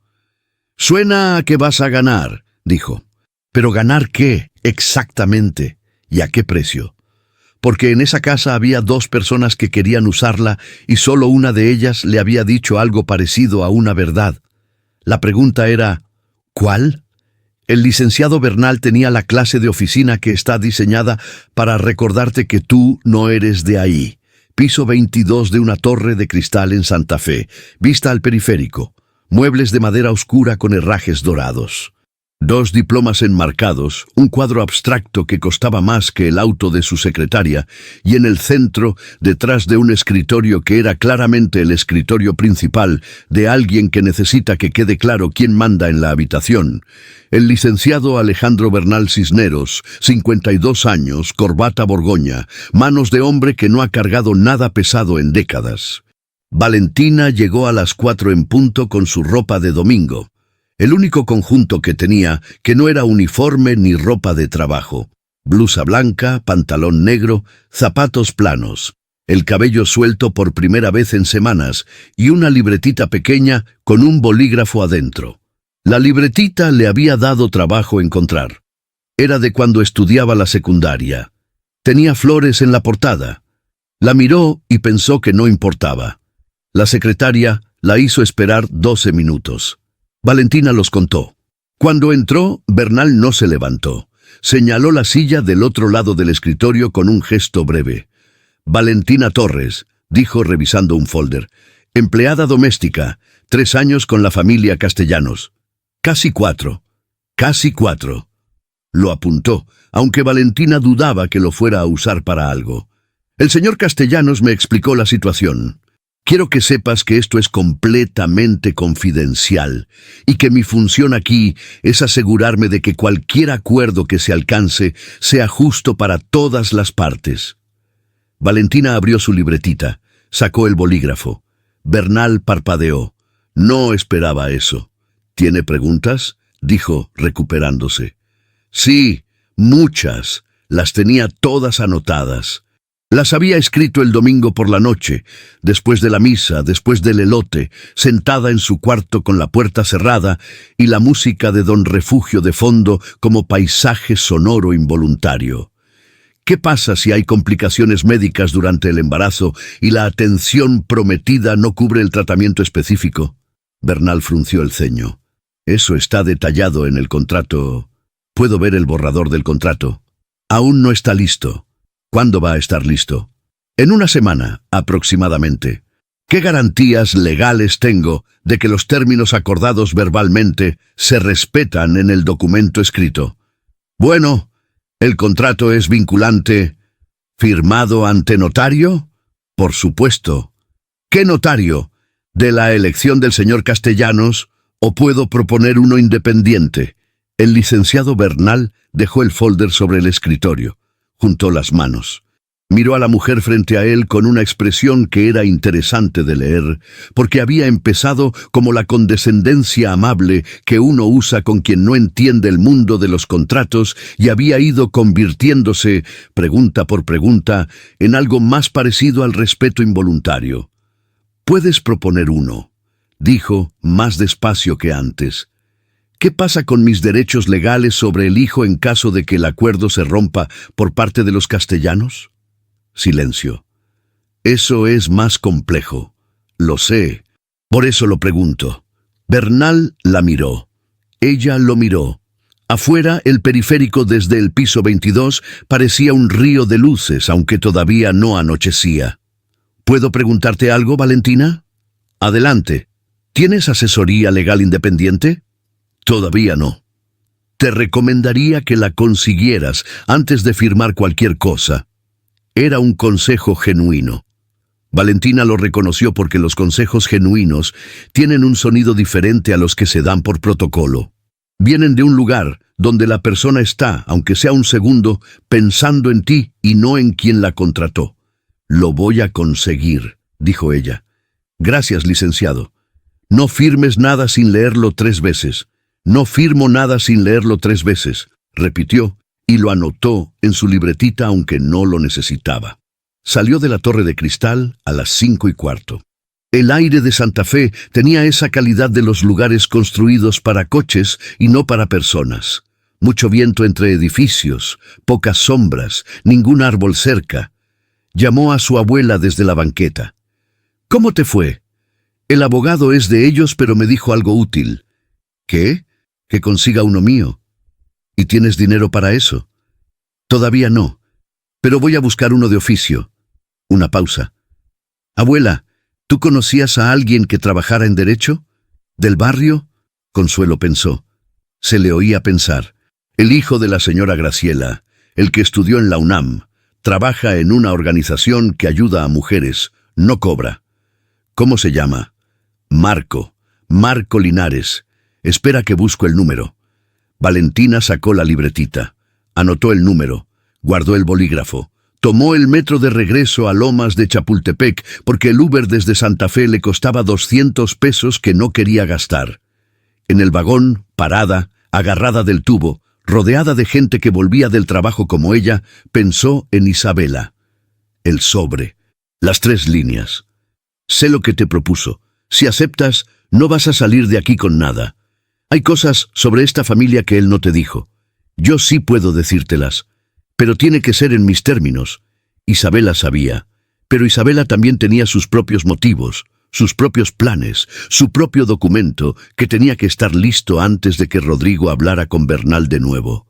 «Suena a que vas a ganar», dijo. «¿Pero ganar qué, exactamente? ¿Y a qué precio?» Porque en esa casa había 2 personas que querían usarla y solo una de ellas le había dicho algo parecido a una verdad. La pregunta era, ¿cuál? El licenciado Bernal tenía la clase de oficina que está diseñada para recordarte que tú no eres de ahí. Piso 22 de una torre de cristal en Santa Fe, vista al periférico. Muebles de madera oscura con herrajes dorados. 2 diplomas enmarcados, un cuadro abstracto que costaba más que el auto de su secretaria, y en el centro, detrás de un escritorio que era claramente el escritorio principal de alguien que necesita que quede claro quién manda en la habitación, el licenciado Alejandro Bernal Cisneros, 52 años, corbata borgoña, manos de hombre que no ha cargado nada pesado en décadas. Valentina llegó a las 4 en punto con su ropa de domingo. El único conjunto que tenía, que no era uniforme ni ropa de trabajo. Blusa blanca, pantalón negro, zapatos planos, el cabello suelto por primera vez en semanas y una libretita pequeña con un bolígrafo adentro. La libretita le había dado trabajo encontrar. Era de cuando estudiaba la secundaria. Tenía flores en la portada. La miró y pensó que no importaba. La secretaria la hizo esperar 12 minutos. Valentina los contó. Cuando entró, Bernal no se levantó. Señaló la silla del otro lado del escritorio con un gesto breve. «Valentina Torres», dijo revisando un folder. «Empleada doméstica, 3 años con la familia Castellanos». «Casi 4. Casi 4». Lo apuntó, aunque Valentina dudaba que lo fuera a usar para algo. «El señor Castellanos me explicó la situación. Quiero que sepas que esto es completamente confidencial y que mi función aquí es asegurarme de que cualquier acuerdo que se alcance sea justo para todas las partes». Valentina abrió su libretita, sacó el bolígrafo. Bernal parpadeó. No esperaba eso. «¿Tiene preguntas?», dijo, recuperándose. «Sí, muchas. Las tenía todas anotadas. Las había escrito el domingo por la noche, después de la misa, después del elote, sentada en su cuarto con la puerta cerrada y la música de Don Refugio de fondo como paisaje sonoro involuntario. ¿Qué pasa si hay complicaciones médicas durante el embarazo y la atención prometida no cubre el tratamiento específico?» Bernal frunció el ceño. «Eso está detallado en el contrato. ¿Puedo ver el borrador del contrato?» «Aún no está listo». «¿Cuándo va a estar listo?» «En una semana, aproximadamente». ¿Qué garantías legales tengo de que los términos acordados verbalmente se respetan en el documento escrito? Bueno, ¿el contrato es vinculante, firmado ante notario? Por supuesto. ¿Qué notario? ¿De la elección del señor Castellanos o puedo proponer uno independiente? El licenciado Bernal dejó el folder sobre el escritorio. Juntó las manos. Miró a la mujer frente a él con una expresión que era interesante de leer, porque había empezado como la condescendencia amable que uno usa con quien no entiende el mundo de los contratos y había ido convirtiéndose, pregunta por pregunta, en algo más parecido al respeto involuntario. «Puedes proponer uno», dijo, más despacio que antes. «¿Qué pasa con mis derechos legales sobre el hijo en caso de que el acuerdo se rompa por parte de los castellanos?» Silencio. «Eso es más complejo. Lo sé. Por eso lo pregunto». Bernal la miró. Ella lo miró. Afuera, el periférico desde el piso 22 parecía un río de luces, aunque todavía no anochecía. «¿Puedo preguntarte algo, Valentina?» «Adelante. ¿Tienes asesoría legal independiente?» «Todavía no. Te recomendaría que la consiguieras antes de firmar cualquier cosa». Era un consejo genuino. Valentina lo reconoció porque los consejos genuinos tienen un sonido diferente a los que se dan por protocolo. Vienen de un lugar donde la persona está, aunque sea un segundo, pensando en ti y no en quien la contrató. «Lo voy a conseguir», dijo ella. «Gracias, licenciado. No firmes nada sin leerlo 3 veces. No firmo nada sin leerlo 3 veces», repitió, y lo anotó en su libretita aunque no lo necesitaba. Salió de la Torre de Cristal a las 5:15. El aire de Santa Fe tenía esa calidad de los lugares construidos para coches y no para personas. Mucho viento entre edificios, pocas sombras, ningún árbol cerca. Llamó a su abuela desde la banqueta. «¿Cómo te fue?» «El abogado es de ellos, pero me dijo algo útil». «¿Qué?» «Que consiga uno mío». «¿Y tienes dinero para eso?» «Todavía no, pero voy a buscar uno de oficio». Una pausa. «Abuela, ¿tú conocías a alguien que trabajara en derecho? ¿Del barrio?» Consuelo pensó. Se le oía pensar. «El hijo de la señora Graciela, el que estudió en la UNAM, trabaja en una organización que ayuda a mujeres, no cobra». «¿Cómo se llama?» «Marco Linares. Espera que busco el número». Valentina sacó la libretita, anotó el número, guardó el bolígrafo, tomó el metro de regreso a Lomas de Chapultepec porque el Uber desde Santa Fe le costaba 200 pesos que no quería gastar. En el vagón, parada, agarrada del tubo, rodeada de gente que volvía del trabajo como ella, pensó en Isabela. El sobre, las 3 líneas. «Sé lo que te propuso. Si aceptas, no vas a salir de aquí con nada. Hay cosas sobre esta familia que él no te dijo. Yo sí puedo decírtelas, pero tiene que ser en mis términos». Isabela sabía, pero Isabela también tenía sus propios motivos, sus propios planes, su propio documento que tenía que estar listo antes de que Rodrigo hablara con Bernal de nuevo.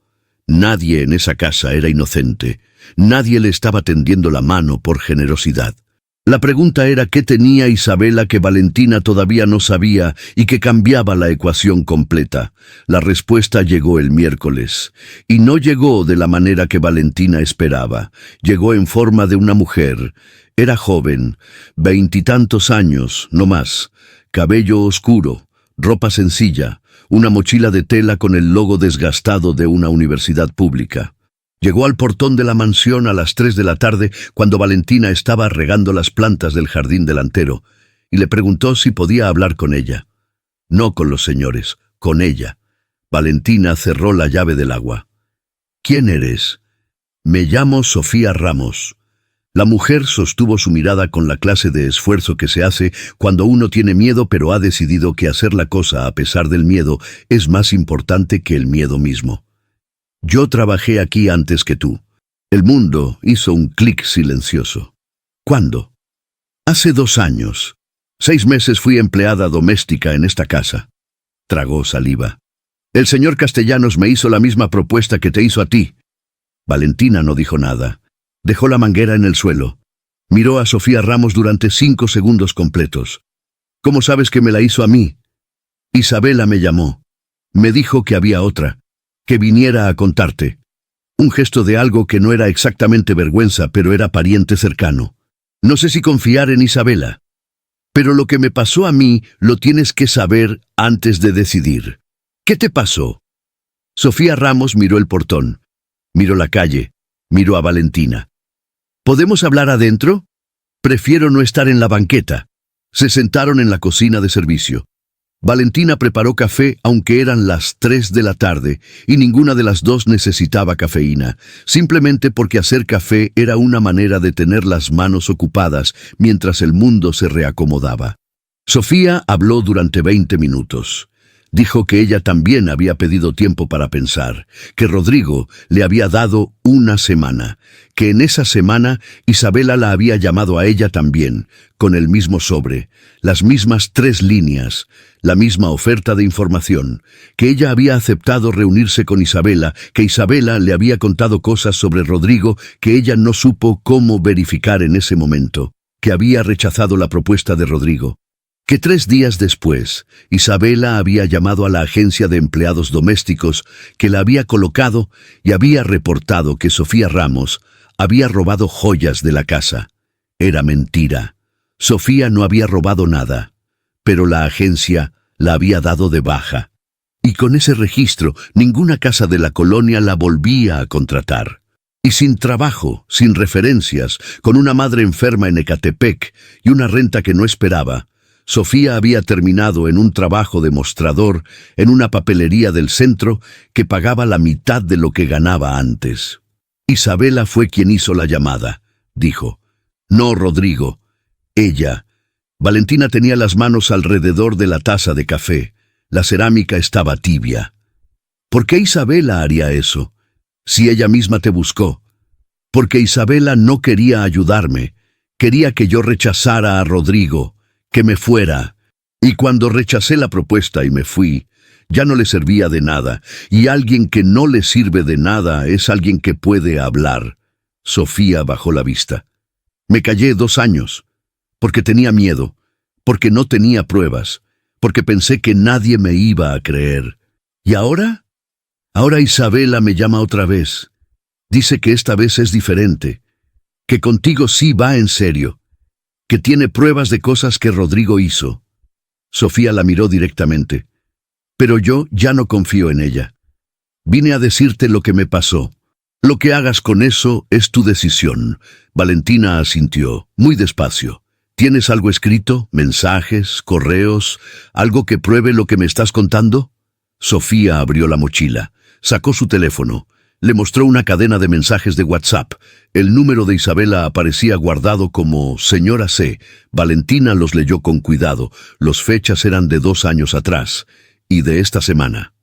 Nadie en esa casa era inocente, nadie le estaba tendiendo la mano por generosidad. La pregunta era qué tenía Isabela que Valentina todavía no sabía y que cambiaba la ecuación completa. La respuesta llegó el miércoles, y no llegó de la manera que Valentina esperaba. Llegó en forma de una mujer. Era joven, 20 y tantos años, no más. Cabello oscuro, ropa sencilla, una mochila de tela con el logo desgastado de una universidad pública. Llegó al portón de la mansión a las 3 de la tarde cuando Valentina estaba regando las plantas del jardín delantero y le preguntó si podía hablar con ella. No con los señores, con ella. Valentina cerró la llave del agua. «¿Quién eres?» «Me llamo Sofía Ramos». La mujer sostuvo su mirada con la clase de esfuerzo que se hace cuando uno tiene miedo pero ha decidido que hacer la cosa a pesar del miedo es más importante que el miedo mismo. «Yo trabajé aquí antes que tú». El mundo hizo un clic silencioso. «¿Cuándo?» «Hace 2 años. 6 meses fui empleada doméstica en esta casa». Tragó saliva. «El señor Castellanos me hizo la misma propuesta que te hizo a ti». Valentina no dijo nada. Dejó la manguera en el suelo. Miró a Sofía Ramos durante 5 segundos completos. ¿Cómo sabes que me la hizo a mí? Isabela me llamó. Me dijo que había otra, que viniera a contarte. Un gesto de algo que no era exactamente vergüenza, pero era pariente cercano. No sé si confiar en Isabela. Pero lo que me pasó a mí lo tienes que saber antes de decidir. ¿Qué te pasó? Sofía Ramos miró el portón, miró la calle, miró a Valentina. ¿Podemos hablar adentro? Prefiero no estar en la banqueta. Se sentaron en la cocina de servicio. Valentina preparó café aunque eran las 3 de la tarde y ninguna de las dos necesitaba cafeína, simplemente porque hacer café era una manera de tener las manos ocupadas mientras el mundo se reacomodaba. Sofía habló durante 20 minutos. Dijo que ella también había pedido tiempo para pensar, que Rodrigo le había dado una semana, que en esa semana Isabela la había llamado a ella también, con el mismo sobre, las mismas 3 líneas, la misma oferta de información, que ella había aceptado reunirse con Isabela, que Isabela le había contado cosas sobre Rodrigo que ella no supo cómo verificar en ese momento, que había rechazado la propuesta de Rodrigo. Que 3 días después, Isabela había llamado a la agencia de empleados domésticos que la había colocado y había reportado que Sofía Ramos había robado joyas de la casa. Era mentira. Sofía no había robado nada, pero la agencia la había dado de baja. Y con ese registro, ninguna casa de la colonia la volvía a contratar. Y sin trabajo, sin referencias, con una madre enferma en Ecatepec y una renta que no esperaba, Sofía había terminado en un trabajo de mostrador en una papelería del centro que pagaba la mitad de lo que ganaba antes. Isabela fue quien hizo la llamada, dijo. No, Rodrigo. Ella. Valentina tenía las manos alrededor de la taza de café. La cerámica estaba tibia. ¿Por qué Isabela haría eso? Si ella misma te buscó. Porque Isabela no quería ayudarme. Quería que yo rechazara a Rodrigo. Que me fuera, y cuando rechacé la propuesta y me fui, ya no le servía de nada, y alguien que no le sirve de nada es alguien que puede hablar. Sofía bajó la vista. Me callé 2 años, porque tenía miedo, porque no tenía pruebas, porque pensé que nadie me iba a creer. ¿Y ahora? Ahora Isabela me llama otra vez. Dice que esta vez es diferente, que contigo sí va en serio, que tiene pruebas de cosas que Rodrigo hizo. Sofía la miró directamente. Pero yo ya no confío en ella. Vine a decirte lo que me pasó. Lo que hagas con eso es tu decisión. Valentina asintió, muy despacio. ¿Tienes algo escrito? ¿Mensajes? ¿Correos? ¿Algo que pruebe lo que me estás contando? Sofía abrió la mochila, sacó su teléfono. Le mostró una cadena de mensajes de WhatsApp. El número de Isabela aparecía guardado como Señora C. Valentina los leyó con cuidado. Las fechas eran de 2 años atrás y de esta semana.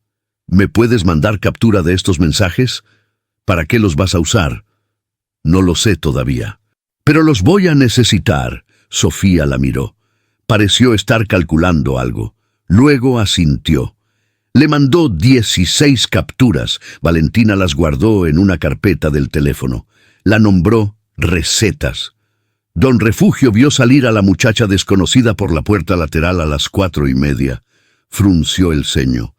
¿Me puedes mandar captura de estos mensajes? ¿Para qué los vas a usar? No lo sé todavía. Pero los voy a necesitar. Sofía la miró. Pareció estar calculando algo. Luego asintió. Le mandó 16 capturas. Valentina las guardó en una carpeta del teléfono. La nombró Recetas. Don Refugio vio salir a la muchacha desconocida por la puerta lateral a las 4:30. Frunció el ceño.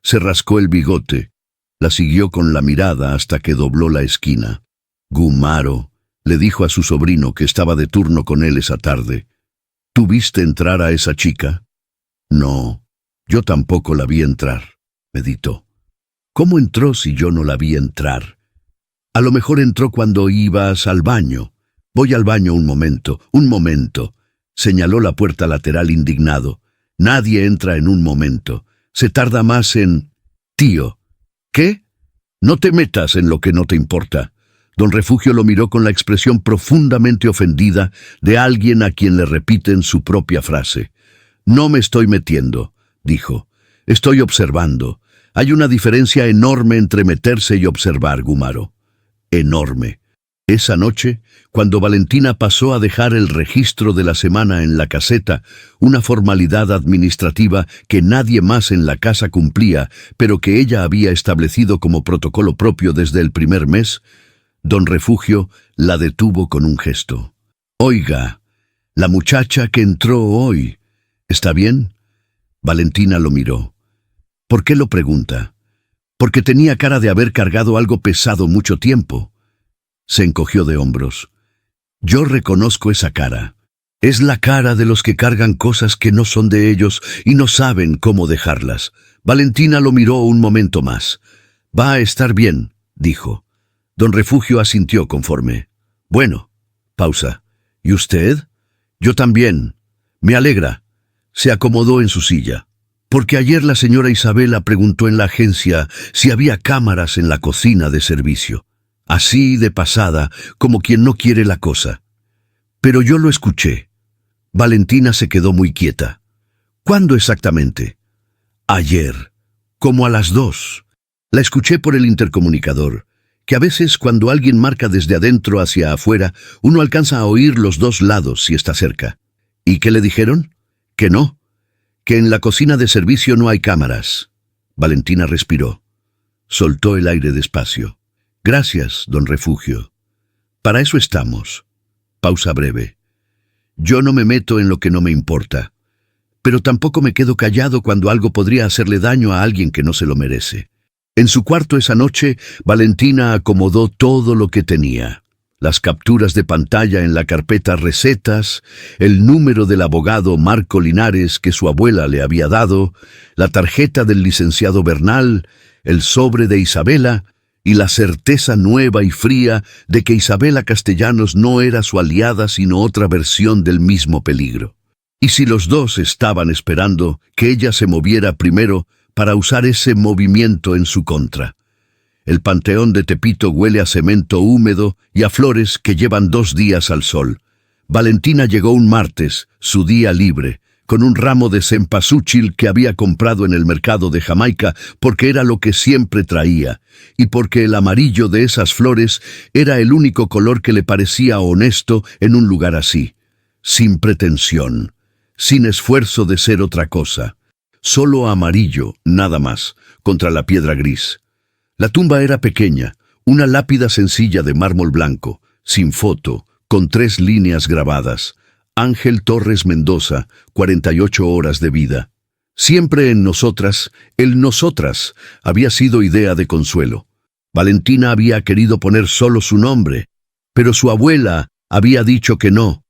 Se rascó el bigote. La siguió con la mirada hasta que dobló la esquina. Gumaro, le dijo a su sobrino que estaba de turno con él esa tarde. ¿Tú viste entrar a esa chica? No. Yo tampoco la vi entrar, meditó. ¿Cómo entró si yo no la vi entrar? A lo mejor entró cuando ibas al baño. Voy al baño un momento, señaló la puerta lateral indignado. Nadie entra en un momento. Se tarda más en... Tío. ¿Qué? No te metas en lo que no te importa. Don Refugio lo miró con la expresión profundamente ofendida de alguien a quien le repiten su propia frase. No me estoy metiendo, dijo. Estoy observando. Hay una diferencia enorme entre meterse y observar, Gumaro. Enorme. Esa noche, cuando Valentina pasó a dejar el registro de la semana en la caseta, una formalidad administrativa que nadie más en la casa cumplía, pero que ella había establecido como protocolo propio desde el primer mes, Don Refugio la detuvo con un gesto. Oiga, la muchacha que entró hoy, ¿está bien? Valentina lo miró. ¿Por qué lo pregunta? Porque tenía cara de haber cargado algo pesado mucho tiempo. Se encogió de hombros. Yo reconozco esa cara. Es la cara de los que cargan cosas que no son de ellos y no saben cómo dejarlas. Valentina lo miró un momento más. Va a estar bien, dijo. Don Refugio asintió conforme. Bueno, pausa. ¿Y usted? Yo también. Me alegra. Se acomodó en su silla. Porque ayer la señora Isabela preguntó en la agencia si había cámaras en la cocina de servicio. Así de pasada, como quien no quiere la cosa. Pero yo lo escuché. Valentina se quedó muy quieta. ¿Cuándo exactamente? Ayer, como a las 2. La escuché por el intercomunicador, que a veces cuando alguien marca desde adentro hacia afuera, uno alcanza a oír los dos lados si está cerca. ¿Y qué le dijeron? Que no, que en la cocina de servicio no hay cámaras. Valentina respiró. Soltó el aire despacio. Gracias, don Refugio. Para eso estamos. Pausa breve. Yo no me meto en lo que no me importa, pero tampoco me quedo callado cuando algo podría hacerle daño a alguien que no se lo merece. En su cuarto esa noche, Valentina acomodó todo lo que tenía. Las capturas de pantalla en la carpeta Recetas, el número del abogado Marco Linares que su abuela le había dado, la tarjeta del licenciado Bernal, el sobre de Isabela, y la certeza nueva y fría de que Isabela Castellanos no era su aliada sino otra versión del mismo peligro. Y si los dos estaban esperando que ella se moviera primero para usar ese movimiento en su contra. El Panteón de Tepito huele a cemento húmedo y a flores que llevan 2 días al sol. Valentina llegó un martes, su día libre, con un ramo de cempasúchil que había comprado en el mercado de Jamaica porque era lo que siempre traía, y porque el amarillo de esas flores era el único color que le parecía honesto en un lugar así, sin pretensión, sin esfuerzo de ser otra cosa, solo amarillo, nada más, contra la piedra gris. La tumba era pequeña, una lápida sencilla de mármol blanco, sin foto, con 3 líneas grabadas. Ángel Torres Mendoza, 48 horas de vida. Siempre en nosotras, el nosotras había sido idea de Consuelo. Valentina había querido poner solo su nombre, pero su abuela había dicho que no,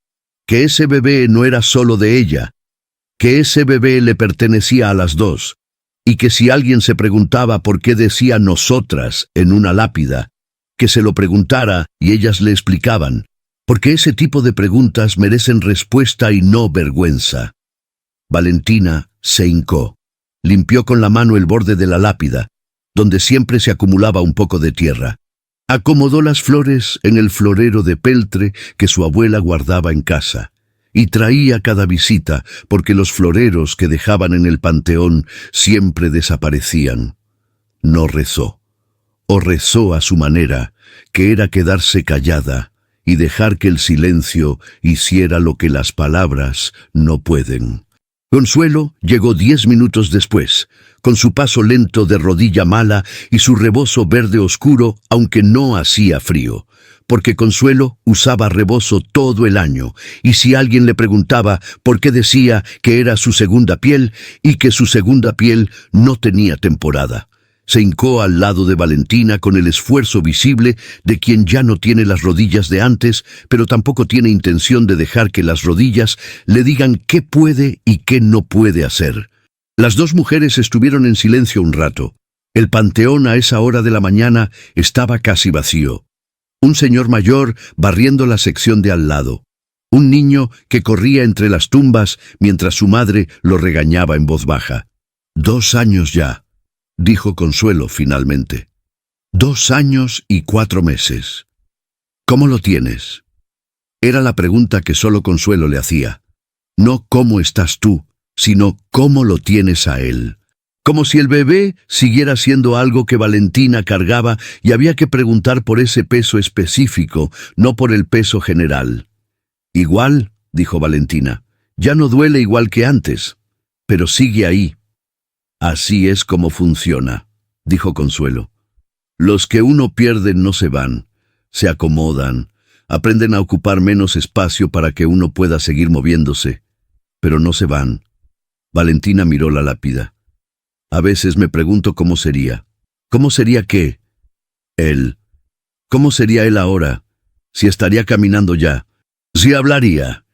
que ese bebé no era solo de ella, que ese bebé le pertenecía a las dos, y que si alguien se preguntaba por qué decía nosotras en una lápida, que se lo preguntara y ellas le explicaban, porque ese tipo de preguntas merecen respuesta y no vergüenza. Valentina se hincó, limpió con la mano el borde de la lápida, donde siempre se acumulaba un poco de tierra. Acomodó las flores en el florero de peltre que su abuela guardaba en casa, y traía cada visita porque los floreros que dejaban en el panteón siempre desaparecían. No rezó, o rezó a su manera, que era quedarse callada, y dejar que el silencio hiciera lo que las palabras no pueden. Consuelo llegó 10 minutos después, con su paso lento de rodilla mala y su rebozo verde oscuro, aunque no hacía frío, porque Consuelo usaba rebozo todo el año, y si alguien le preguntaba por qué decía que era su segunda piel y que su segunda piel no tenía temporada. Se hincó al lado de Valentina con el esfuerzo visible de quien ya no tiene las rodillas de antes, pero tampoco tiene intención de dejar que las rodillas le digan qué puede y qué no puede hacer. Las dos mujeres estuvieron en silencio un rato. El panteón a esa hora de la mañana estaba casi vacío. Un señor mayor barriendo la sección de al lado. Un niño que corría entre las tumbas mientras su madre lo regañaba en voz baja. 2 años ya, dijo Consuelo finalmente. 2 años y 4 meses. ¿Cómo lo tienes? Era la pregunta que solo Consuelo le hacía. No cómo estás tú, sino cómo lo tienes a él. Como si el bebé siguiera siendo algo que Valentina cargaba y había que preguntar por ese peso específico, no por el peso general. Igual, dijo Valentina, ya no duele igual que antes, pero sigue ahí. Así es como funciona, dijo Consuelo. Los que uno pierde no se van, se acomodan, Aprenden a ocupar menos espacio para que uno pueda seguir moviéndose, pero no se van. Valentina miró la lápida. A veces me pregunto cómo sería. ¿Cómo sería qué? Él. ¿Cómo sería él ahora? Si estaría caminando ya. Si hablaría.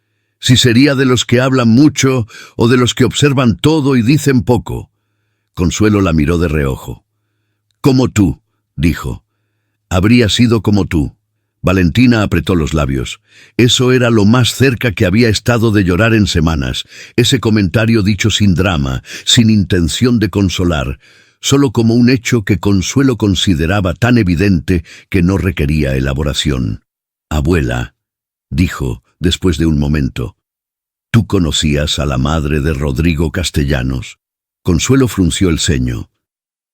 Si sería de los que hablan mucho o de los que observan todo y dicen poco. Consuelo la miró de reojo. Como tú, dijo. Habría sido como tú. Valentina apretó los labios. Eso era lo más cerca que había estado de llorar en semanas. Ese comentario dicho sin drama, sin intención de consolar, solo como un hecho que Consuelo consideraba tan evidente que no requería elaboración. Abuela, dijo, después de un momento, ¿tú conocías a la madre de Rodrigo Castellanos? Consuelo frunció el ceño.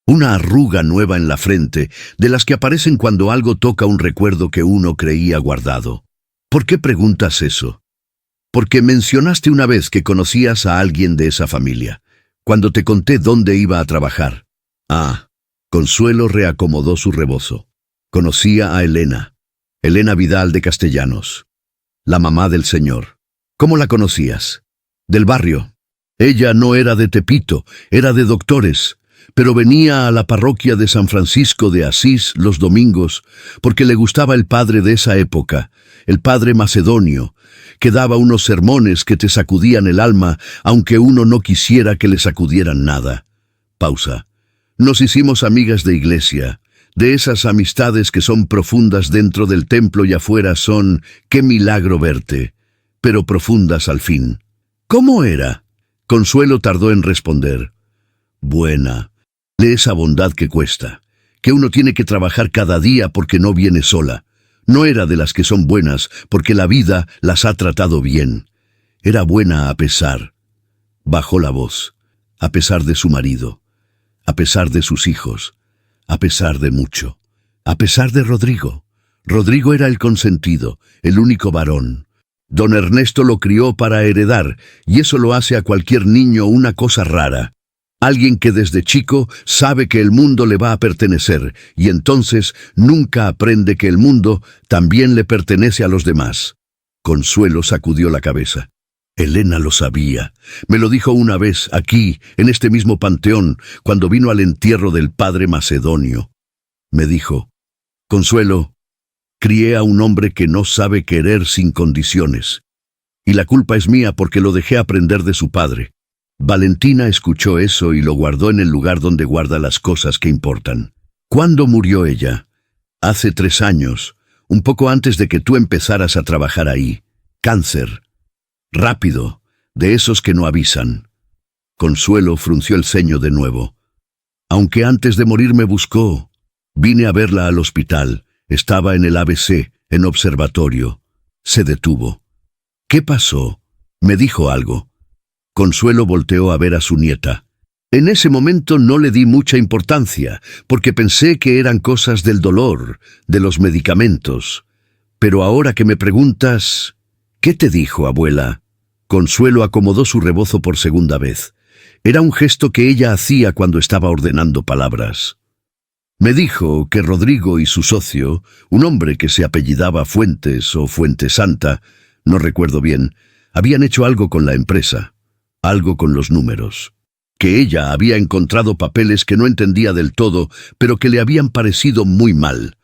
Una arruga nueva en la frente, de las que aparecen cuando algo toca un recuerdo que uno creía guardado. ¿Por qué preguntas eso? Porque mencionaste una vez que conocías a alguien de esa familia, cuando te conté dónde iba a trabajar. Ah, Consuelo reacomodó su rebozo. Conocía a Elena Vidal de Castellanos, la mamá del señor. ¿Cómo la conocías? Del barrio. Ella no era de Tepito, era de Doctores, pero venía a la parroquia de San Francisco de Asís los domingos porque le gustaba el padre de esa época, el padre Macedonio, que daba unos sermones que te sacudían el alma, aunque uno no quisiera que le sacudieran nada. Pausa. Nos hicimos amigas de iglesia, de esas amistades que son profundas dentro del templo y afuera son, qué milagro verte, pero profundas al fin. ¿Cómo era? Consuelo tardó en responder. Buena. De esa bondad que cuesta, que uno tiene que trabajar cada día porque no viene sola. No era de las que son buenas porque la vida las ha tratado bien. Era buena a pesar. Bajó la voz. A pesar de su marido. A pesar de sus hijos. A pesar de mucho. A pesar de Rodrigo. Rodrigo era el consentido, el único varón. Don Ernesto lo crió para heredar, y eso lo hace a cualquier niño una cosa rara. Alguien que desde chico sabe que el mundo le va a pertenecer, y entonces nunca aprende que el mundo también le pertenece a los demás. Consuelo sacudió la cabeza. Elena lo sabía. Me lo dijo una vez, aquí, en este mismo panteón, cuando vino al entierro del padre Macedonio. Me dijo, Consuelo, crié a un hombre que no sabe querer sin condiciones. Y la culpa es mía porque lo dejé aprender de su padre. Valentina escuchó eso y lo guardó en el lugar donde guarda las cosas que importan. ¿Cuándo murió ella? Hace 3 años, un poco antes de que tú empezaras a trabajar ahí. Cáncer. Rápido, de esos que no avisan. Consuelo frunció el ceño de nuevo. Aunque antes de morir me buscó. Vine a verla al hospital. Estaba en el ABC, en observatorio. Se detuvo. ¿Qué pasó? Me dijo algo. Consuelo volteó a ver a su nieta. En ese momento no le di mucha importancia, porque pensé que eran cosas del dolor, de los medicamentos. Pero ahora que me preguntas, ¿qué te dijo, abuela? Consuelo acomodó su rebozo por segunda vez. Era un gesto que ella hacía cuando estaba ordenando palabras. Me dijo que Rodrigo y su socio, un hombre que se apellidaba Fuentes o Fuentesanta, no recuerdo bien, habían hecho algo con la empresa. Algo con los números. Que ella había encontrado papeles que no entendía del todo, pero que le habían parecido muy mal,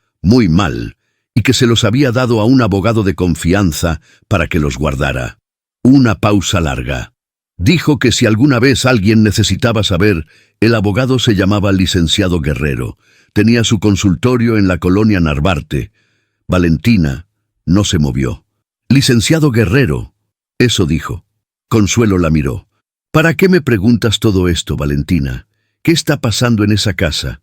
y que se los había dado a un abogado de confianza para que los guardara. Una pausa larga. Dijo que si alguna vez alguien necesitaba saber, el abogado se llamaba licenciado Guerrero. Tenía su consultorio en la colonia Narvarte. Valentina no se movió. Licenciado Guerrero, eso dijo. Consuelo la miró. ¿Para qué me preguntas todo esto, Valentina? ¿Qué está pasando en esa casa?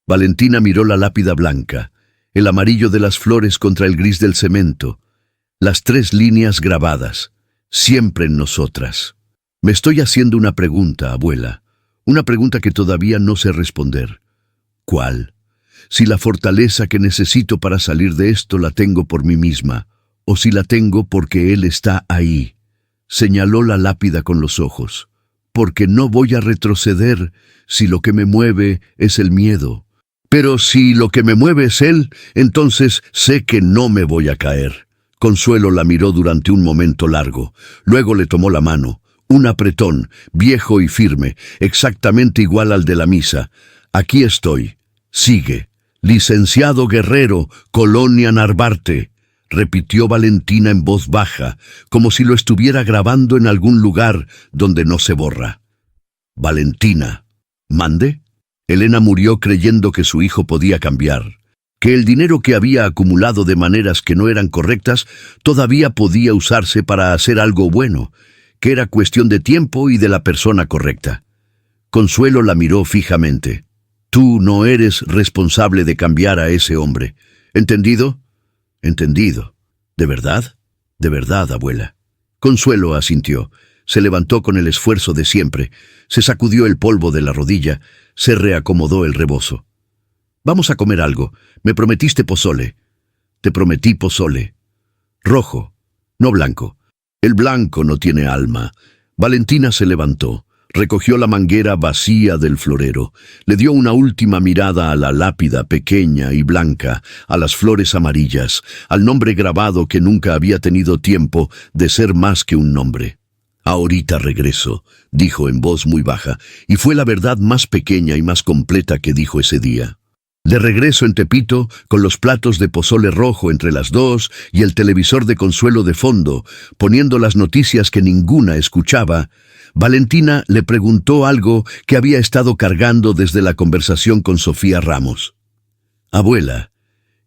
Valentina miró la lápida blanca, el amarillo de las flores contra el gris del cemento, las 3 líneas grabadas, siempre en nosotras. Me estoy haciendo una pregunta, abuela, una pregunta que todavía no sé responder. ¿Cuál? Si la fortaleza que necesito para salir de esto la tengo por mí misma, o si la tengo porque él está ahí. Señaló la lápida con los ojos. Porque no voy a retroceder si lo que me mueve es el miedo. Pero si lo que me mueve es él, entonces sé que no me voy a caer. Consuelo la miró durante un momento largo. Luego le tomó la mano. Un apretón, viejo y firme, exactamente igual al de la misa. Aquí estoy. Sigue. Licenciado Guerrero, Colonia Narvarte, repitió Valentina en voz baja, como si lo estuviera grabando en algún lugar donde no se borra. Valentina. ¿Mande? Elena murió creyendo que su hijo podía cambiar, que el dinero que había acumulado de maneras que no eran correctas todavía podía usarse para hacer algo bueno, que era cuestión de tiempo y de la persona correcta. Consuelo la miró fijamente. Tú no eres responsable de cambiar a ese hombre. ¿Entendido? Entendido. ¿De verdad? De verdad, abuela. Consuelo asintió. Se levantó con el esfuerzo de siempre, se sacudió el polvo de la rodilla, se reacomodó el rebozo. Vamos a comer algo. Me prometiste pozole. Te prometí pozole. Rojo, no blanco. El blanco no tiene alma. Valentina se levantó, recogió la manguera vacía del florero, le dio una última mirada a la lápida pequeña y blanca, a las flores amarillas, al nombre grabado que nunca había tenido tiempo de ser más que un nombre. Ahorita regreso, dijo en voz muy baja, y fue la verdad más pequeña y más completa que dijo ese día. De regreso en Tepito, con los platos de pozole rojo entre las dos y el televisor de Consuelo de fondo, poniendo las noticias que ninguna escuchaba, Valentina le preguntó algo que había estado cargando desde la conversación con Sofía Ramos. Abuela,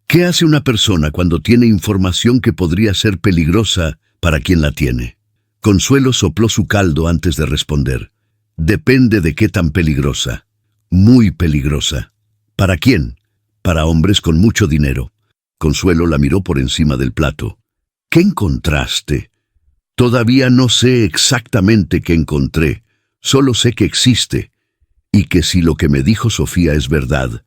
¿qué hace una persona cuando tiene información que podría ser peligrosa para quien la tiene? Consuelo sopló su caldo antes de responder. Depende de qué tan peligrosa. Muy peligrosa. ¿Para quién? Para hombres con mucho dinero. Consuelo la miró por encima del plato. ¿Qué encontraste? Todavía no sé exactamente qué encontré. Solo sé que existe. Y que si lo que me dijo Sofía es verdad,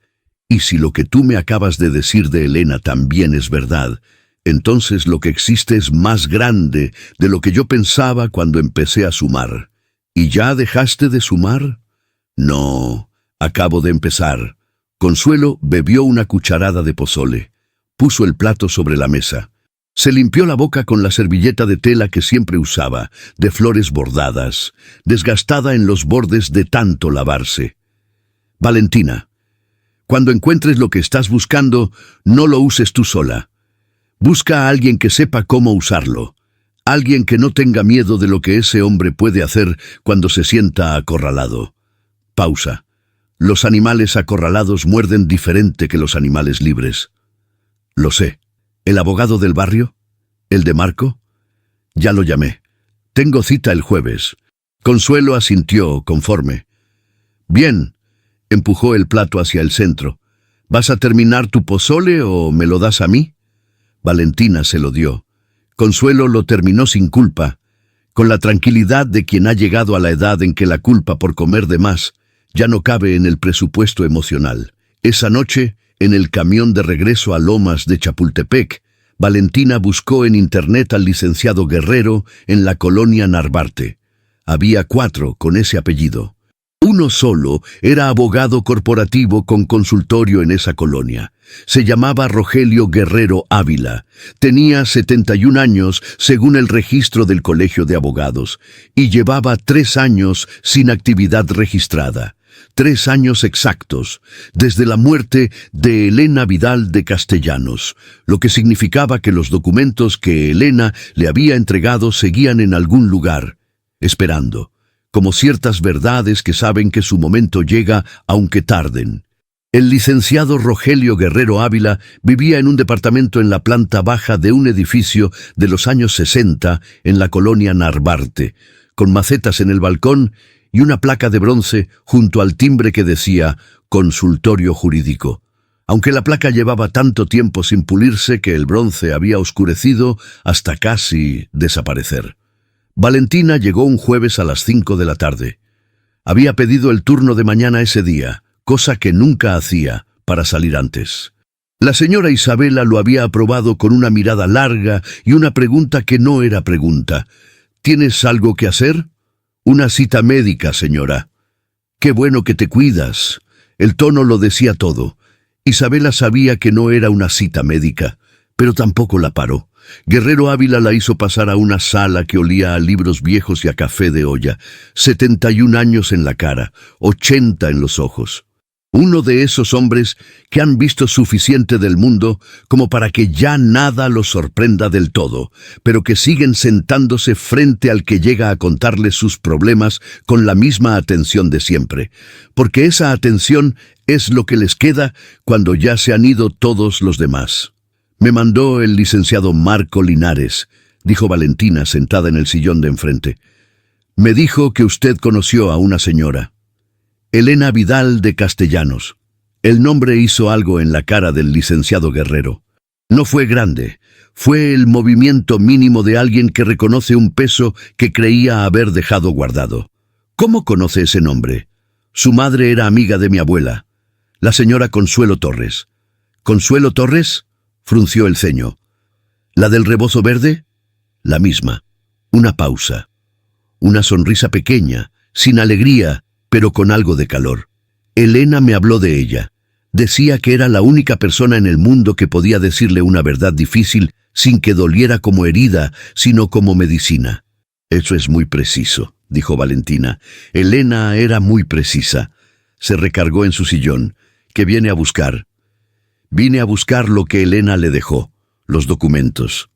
y si lo que tú me acabas de decir de Elena también es verdad, entonces lo que existe es más grande de lo que yo pensaba cuando empecé a sumar. ¿Y ya dejaste de sumar? No, acabo de empezar. Consuelo bebió una cucharada de pozole. Puso el plato sobre la mesa. Se limpió la boca con la servilleta de tela que siempre usaba, de flores bordadas, desgastada en los bordes de tanto lavarse. Valentina, cuando encuentres lo que estás buscando, no lo uses tú sola. Busca a alguien que sepa cómo usarlo. Alguien que no tenga miedo de lo que ese hombre puede hacer cuando se sienta acorralado. Pausa. Los animales acorralados muerden diferente que los animales libres. Lo sé. ¿El abogado del barrio? ¿El de Marco? Ya lo llamé. Tengo cita el jueves. Consuelo asintió, conforme. Bien. Empujó el plato hacia el centro. ¿Vas a terminar tu pozole o me lo das a mí? Valentina se lo dio. Consuelo lo terminó sin culpa, con la tranquilidad de quien ha llegado a la edad en que la culpa por comer de más ya no cabe en el presupuesto emocional. Esa noche, en el camión de regreso a Lomas de Chapultepec, Valentina buscó en internet al licenciado Guerrero en la colonia Narvarte. Había 4 con ese apellido. Uno solo era abogado corporativo con consultorio en esa colonia. Se llamaba Rogelio Guerrero Ávila. Tenía 71 años según el registro del Colegio de Abogados y llevaba 3 años sin actividad registrada. 3 años exactos, desde la muerte de Elena Vidal de Castellanos, lo que significaba que los documentos que Elena le había entregado seguían en algún lugar, esperando, como ciertas verdades que saben que su momento llega aunque tarden. El licenciado Rogelio Guerrero Ávila vivía en un departamento en la planta baja de un edificio de los años 60 en la colonia Narvarte, con macetas en el balcón y una placa de bronce junto al timbre que decía «Consultorio Jurídico». Aunque la placa llevaba tanto tiempo sin pulirse que el bronce había oscurecido hasta casi desaparecer. Valentina llegó un jueves a las 5 de la tarde. Había pedido el turno de mañana ese día, cosa que nunca hacía, para salir antes. La señora Isabela lo había aprobado con una mirada larga y una pregunta que no era pregunta. ¿Tienes algo que hacer? Una cita médica, señora. Qué bueno que te cuidas. El tono lo decía todo. Isabela sabía que no era una cita médica, pero tampoco la paró. Guerrero Ávila la hizo pasar a una sala que olía a libros viejos y a café de olla. 71 años en la cara, 80 en los ojos. Uno de esos hombres que han visto suficiente del mundo como para que ya nada los sorprenda del todo, pero que siguen sentándose frente al que llega a contarles sus problemas con la misma atención de siempre, porque esa atención es lo que les queda cuando ya se han ido todos los demás. «Me mandó el licenciado Marco Linares», dijo Valentina sentada en el sillón de enfrente. «Me dijo que usted conoció a una señora. Elena Vidal de Castellanos». El nombre hizo algo en la cara del licenciado Guerrero. No fue grande, fue el movimiento mínimo de alguien que reconoce un peso que creía haber dejado guardado. «¿Cómo conoce ese nombre?» «Su madre era amiga de mi abuela, la señora Consuelo Torres». «¿Consuelo Torres?», frunció el ceño. «¿La del rebozo verde?». «La misma». Una pausa. Una sonrisa pequeña, sin alegría, pero con algo de calor. «Elena me habló de ella. Decía que era la única persona en el mundo que podía decirle una verdad difícil sin que doliera como herida, sino como medicina». «Eso es muy preciso», dijo Valentina. «Elena era muy precisa». Se recargó en su sillón. «¿Qué viene a buscar?» «Vine a buscar lo que Elena le dejó, los documentos».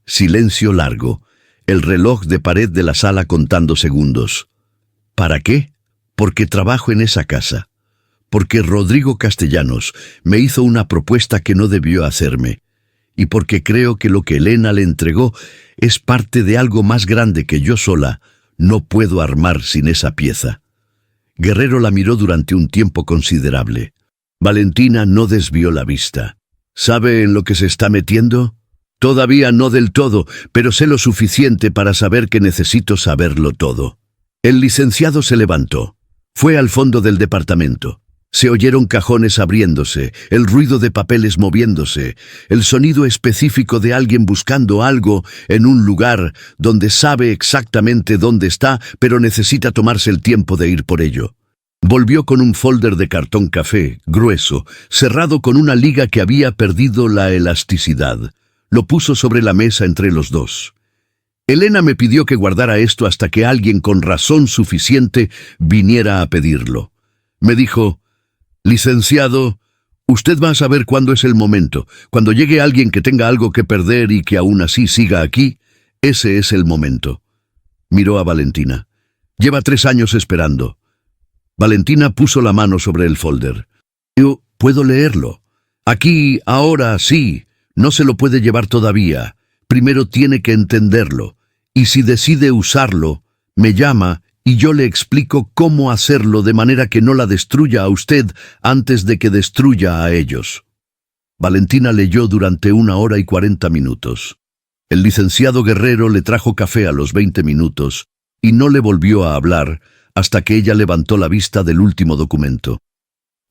Silencio largo, el reloj de pared de la sala contando segundos. «¿Para qué?» «Porque trabajo en esa casa. Porque Rodrigo Castellanos me hizo una propuesta que no debió hacerme. Y porque creo que lo que Elena le entregó es parte de algo más grande que yo sola no puedo armar sin esa pieza». Guerrero la miró durante un tiempo considerable. Valentina no desvió la vista. «¿Sabe en lo que se está metiendo?» «Todavía no del todo, pero sé lo suficiente para saber que necesito saberlo todo». El licenciado se levantó. Fue al fondo del departamento. Se oyeron cajones abriéndose, el ruido de papeles moviéndose, el sonido específico de alguien buscando algo en un lugar donde sabe exactamente dónde está, pero necesita tomarse el tiempo de ir por ello. Volvió con un folder de cartón café, grueso, cerrado con una liga que había perdido la elasticidad. Lo puso sobre la mesa entre los dos. «Elena me pidió que guardara esto hasta que alguien con razón suficiente viniera a pedirlo. Me dijo, licenciado, usted va a saber cuándo es el momento. Cuando llegue alguien que tenga algo que perder y que aún así siga aquí, ese es el momento». Miró a Valentina. «Lleva 3 años esperando». Valentina puso la mano sobre el folder. «Yo puedo leerlo. Aquí, ahora, sí. No se lo puede llevar todavía. Primero tiene que entenderlo. Y si decide usarlo, me llama y yo le explico cómo hacerlo de manera que no la destruya a usted antes de que destruya a ellos». Valentina leyó durante 1 hora y 40 minutos. El licenciado Guerrero le trajo café a los 20 minutos y no le volvió a hablar hasta que ella levantó la vista del último documento.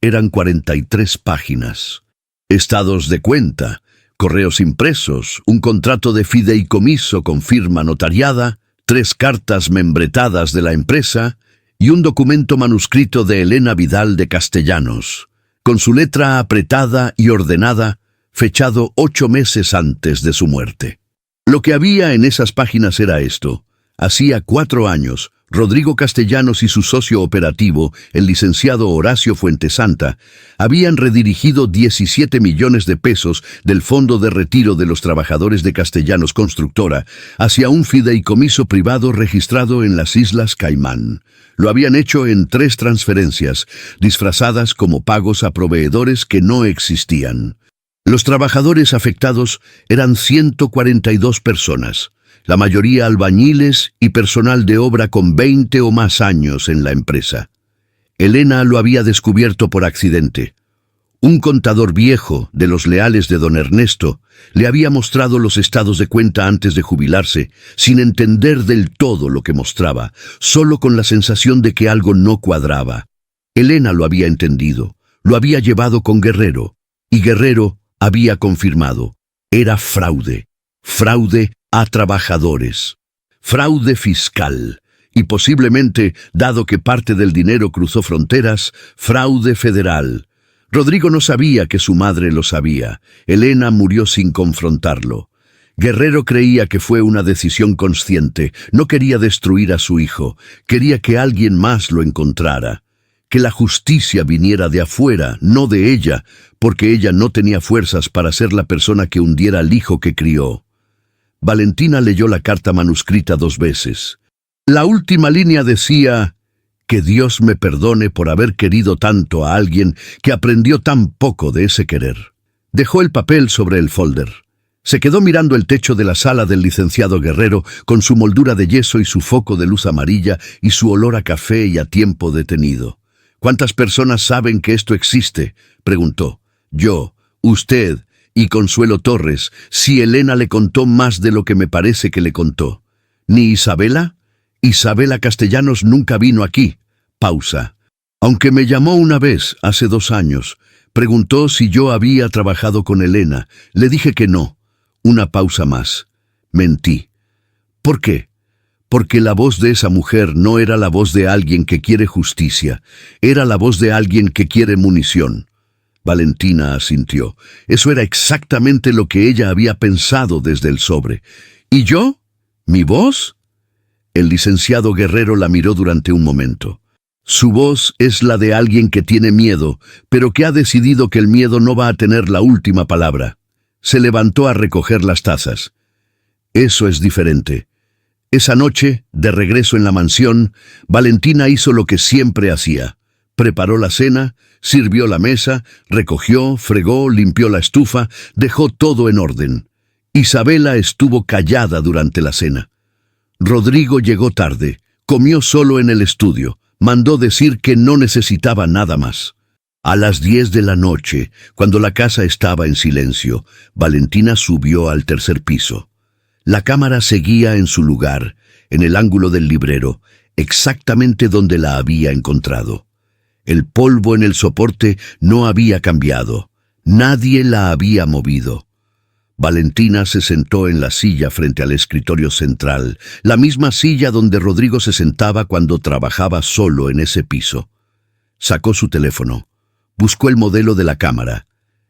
Eran 43 páginas. Estados de cuenta, correos impresos, un contrato de fideicomiso con firma notariada, 3 cartas membretadas de la empresa y un documento manuscrito de Elena Vidal de Castellanos, con su letra apretada y ordenada, fechado 8 meses antes de su muerte. Lo que había en esas páginas era esto. Hacía 4 años, Rodrigo Castellanos y su socio operativo, el licenciado Horacio Fuentesanta, habían redirigido 17 millones de pesos del Fondo de Retiro de los Trabajadores de Castellanos Constructora hacia un fideicomiso privado registrado en las Islas Caimán. Lo habían hecho en 3 transferencias, disfrazadas como pagos a proveedores que no existían. Los trabajadores afectados eran 142 personas. La mayoría albañiles y personal de obra con 20 o más años en la empresa. Elena lo había descubierto por accidente. Un contador viejo, de los leales de don Ernesto, le había mostrado los estados de cuenta antes de jubilarse, sin entender del todo lo que mostraba, solo con la sensación de que algo no cuadraba. Elena lo había entendido, lo había llevado con Guerrero, y Guerrero había confirmado. Era fraude. Fraude a trabajadores. Fraude fiscal. Y posiblemente, dado que parte del dinero cruzó fronteras, fraude federal. Rodrigo no sabía que su madre lo sabía. Elena murió sin confrontarlo. Guerrero creía que fue una decisión consciente. No quería destruir a su hijo. Quería que alguien más lo encontrara. Que la justicia viniera de afuera, no de ella, porque ella no tenía fuerzas para ser la persona que hundiera al hijo que crió. Valentina leyó la carta manuscrita 2 veces. La última línea decía: «Que Dios me perdone por haber querido tanto a alguien que aprendió tan poco de ese querer». Dejó el papel sobre el folder. Se quedó mirando el techo de la sala del licenciado Guerrero con su moldura de yeso y su foco de luz amarilla y su olor a café y a tiempo detenido. «¿Cuántas personas saben que esto existe?», preguntó. «Yo, usted y Consuelo Torres, si Elena le contó más de lo que me parece que le contó. ¿Ni Isabela? Isabela Castellanos nunca vino aquí». Pausa. «Aunque me llamó una vez, hace 2 años. Preguntó si yo había trabajado con Elena. Le dije que no». Una pausa más. «Mentí». «¿Por qué?». «Porque la voz de esa mujer no era la voz de alguien que quiere justicia. Era la voz de alguien que quiere munición». Valentina asintió. Eso era exactamente lo que ella había pensado desde el sobre. «¿Y yo? ¿Mi voz?». El licenciado Guerrero la miró durante un momento. «Su voz es la de alguien que tiene miedo, pero que ha decidido que el miedo no va a tener la última palabra». Se levantó a recoger las tazas. «Eso es diferente». Esa noche, de regreso en la mansión, Valentina hizo lo que siempre hacía. Preparó la cena, sirvió la mesa, recogió, fregó, limpió la estufa, dejó todo en orden. Isabela estuvo callada durante la cena. Rodrigo llegó tarde, comió solo en el estudio, mandó decir que no necesitaba nada más. A las 10 de la noche, cuando la casa estaba en silencio, Valentina subió al 3er piso. La cámara seguía en su lugar, en el ángulo del librero, exactamente donde la había encontrado. El polvo en el soporte no había cambiado. Nadie la había movido. Valentina se sentó en la silla frente al escritorio central, la misma silla donde Rodrigo se sentaba cuando trabajaba solo en ese piso. Sacó su teléfono, buscó el modelo de la cámara,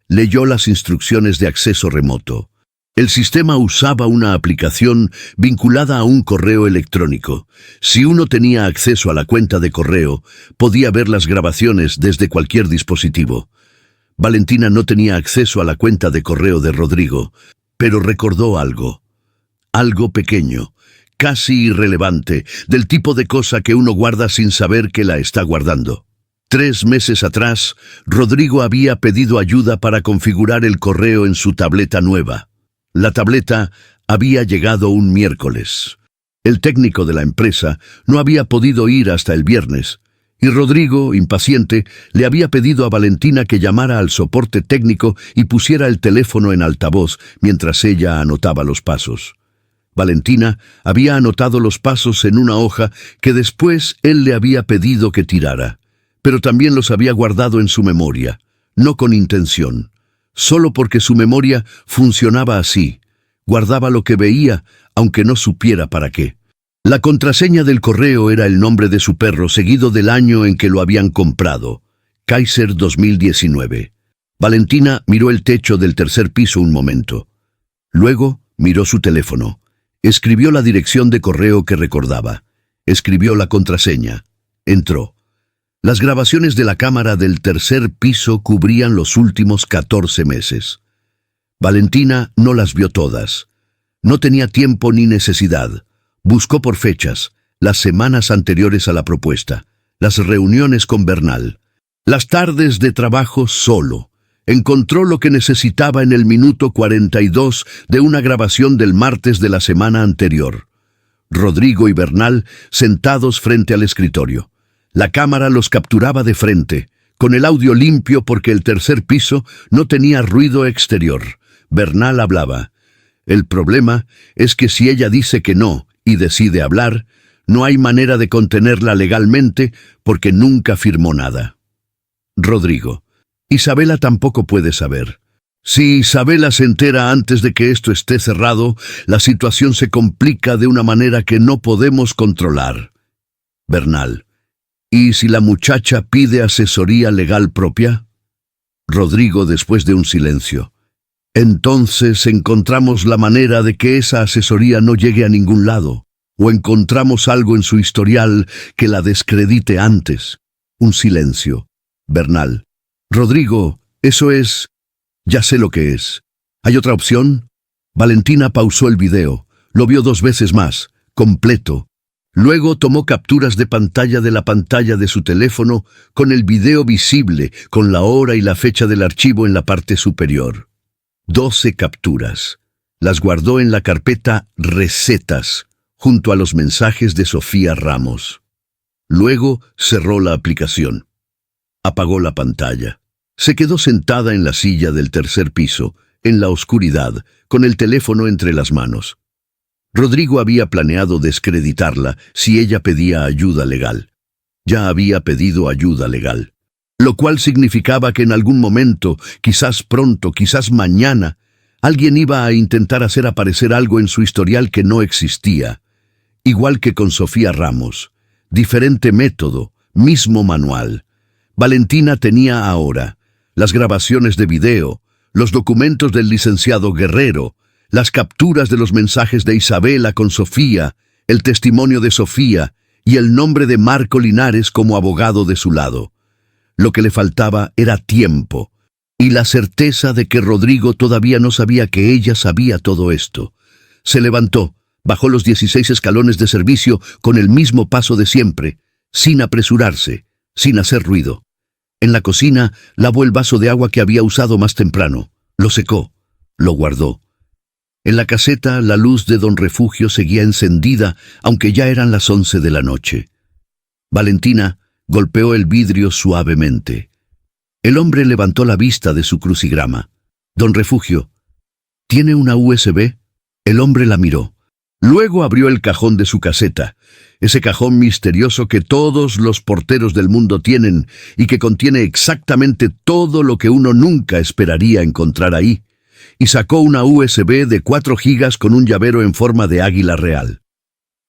leyó las instrucciones de acceso remoto. El sistema usaba una aplicación vinculada a un correo electrónico. Si uno tenía acceso a la cuenta de correo, podía ver las grabaciones desde cualquier dispositivo. Valentina no tenía acceso a la cuenta de correo de Rodrigo, pero recordó algo. Algo pequeño, casi irrelevante, del tipo de cosa que uno guarda sin saber que la está guardando. 3 meses atrás, Rodrigo había pedido ayuda para configurar el correo en su tableta nueva. La tableta había llegado un miércoles. El técnico de la empresa no había podido ir hasta el viernes, y Rodrigo, impaciente, le había pedido a Valentina que llamara al soporte técnico y pusiera el teléfono en altavoz mientras ella anotaba los pasos. Valentina había anotado los pasos en una hoja que después él le había pedido que tirara, pero también los había guardado en su memoria, no con intención. Solo porque su memoria funcionaba así. Guardaba lo que veía, aunque no supiera para qué. La contraseña del correo era el nombre de su perro, seguido del año en que lo habían comprado. Kaiser 2019. Valentina miró el techo del 3er piso un momento. Luego miró su teléfono. Escribió la dirección de correo que recordaba. Escribió la contraseña. Entró. Las grabaciones de la cámara del 3er piso cubrían los últimos 14 meses. Valentina no las vio todas. No tenía tiempo ni necesidad. Buscó por fechas, las semanas anteriores a la propuesta, las reuniones con Bernal, las tardes de trabajo solo. Encontró lo que necesitaba en el minuto 42 de una grabación del martes de la semana anterior. Rodrigo y Bernal sentados frente al escritorio. La cámara los capturaba de frente, con el audio limpio porque el 3er piso no tenía ruido exterior. Bernal hablaba. El problema es que si ella dice que no y decide hablar, no hay manera de contenerla legalmente porque nunca firmó nada. Rodrigo. Isabela tampoco puede saber. Si Isabela se entera antes de que esto esté cerrado, la situación se complica de una manera que no podemos controlar. Bernal. ¿Y si la muchacha pide asesoría legal propia? Rodrigo, después de un silencio. Entonces encontramos la manera de que esa asesoría no llegue a ningún lado, o encontramos algo en su historial que la descredite antes. Un silencio. Bernal. Rodrigo, eso es... Ya sé lo que es. ¿Hay otra opción? Valentina pausó el video. Lo vio 2 veces más, completo. Luego tomó capturas de pantalla de la pantalla de su teléfono con el video visible, con la hora y la fecha del archivo en la parte superior. 12 capturas. Las guardó en la carpeta Recetas, junto a los mensajes de Sofía Ramos. Luego cerró la aplicación. Apagó la pantalla. Se quedó sentada en la silla del 3er piso, en la oscuridad, con el teléfono entre las manos. Rodrigo había planeado descreditarla si ella pedía ayuda legal. Ya había pedido ayuda legal, lo cual significaba que en algún momento, quizás pronto, quizás mañana, alguien iba a intentar hacer aparecer algo en su historial que no existía. Igual que con Sofía Ramos. Diferente método, mismo manual. Valentina tenía ahora las grabaciones de video, los documentos del licenciado Guerrero, las capturas de los mensajes de Isabela con Sofía, el testimonio de Sofía y el nombre de Marco Linares como abogado de su lado. Lo que le faltaba era tiempo y la certeza de que Rodrigo todavía no sabía que ella sabía todo esto. Se levantó, bajó los 16 escalones de servicio con el mismo paso de siempre, sin apresurarse, sin hacer ruido. En la cocina lavó el vaso de agua que había usado más temprano, lo secó, lo guardó. En la caseta la luz de Don Refugio seguía encendida, aunque ya eran las 11 de la noche. Valentina golpeó el vidrio suavemente. El hombre levantó la vista de su crucigrama. Don Refugio, ¿tiene una USB? El hombre la miró. Luego abrió el cajón de su caseta, ese cajón misterioso que todos los porteros del mundo tienen y que contiene exactamente todo lo que uno nunca esperaría encontrar ahí, y sacó una USB de 4 gigas con un llavero en forma de águila real.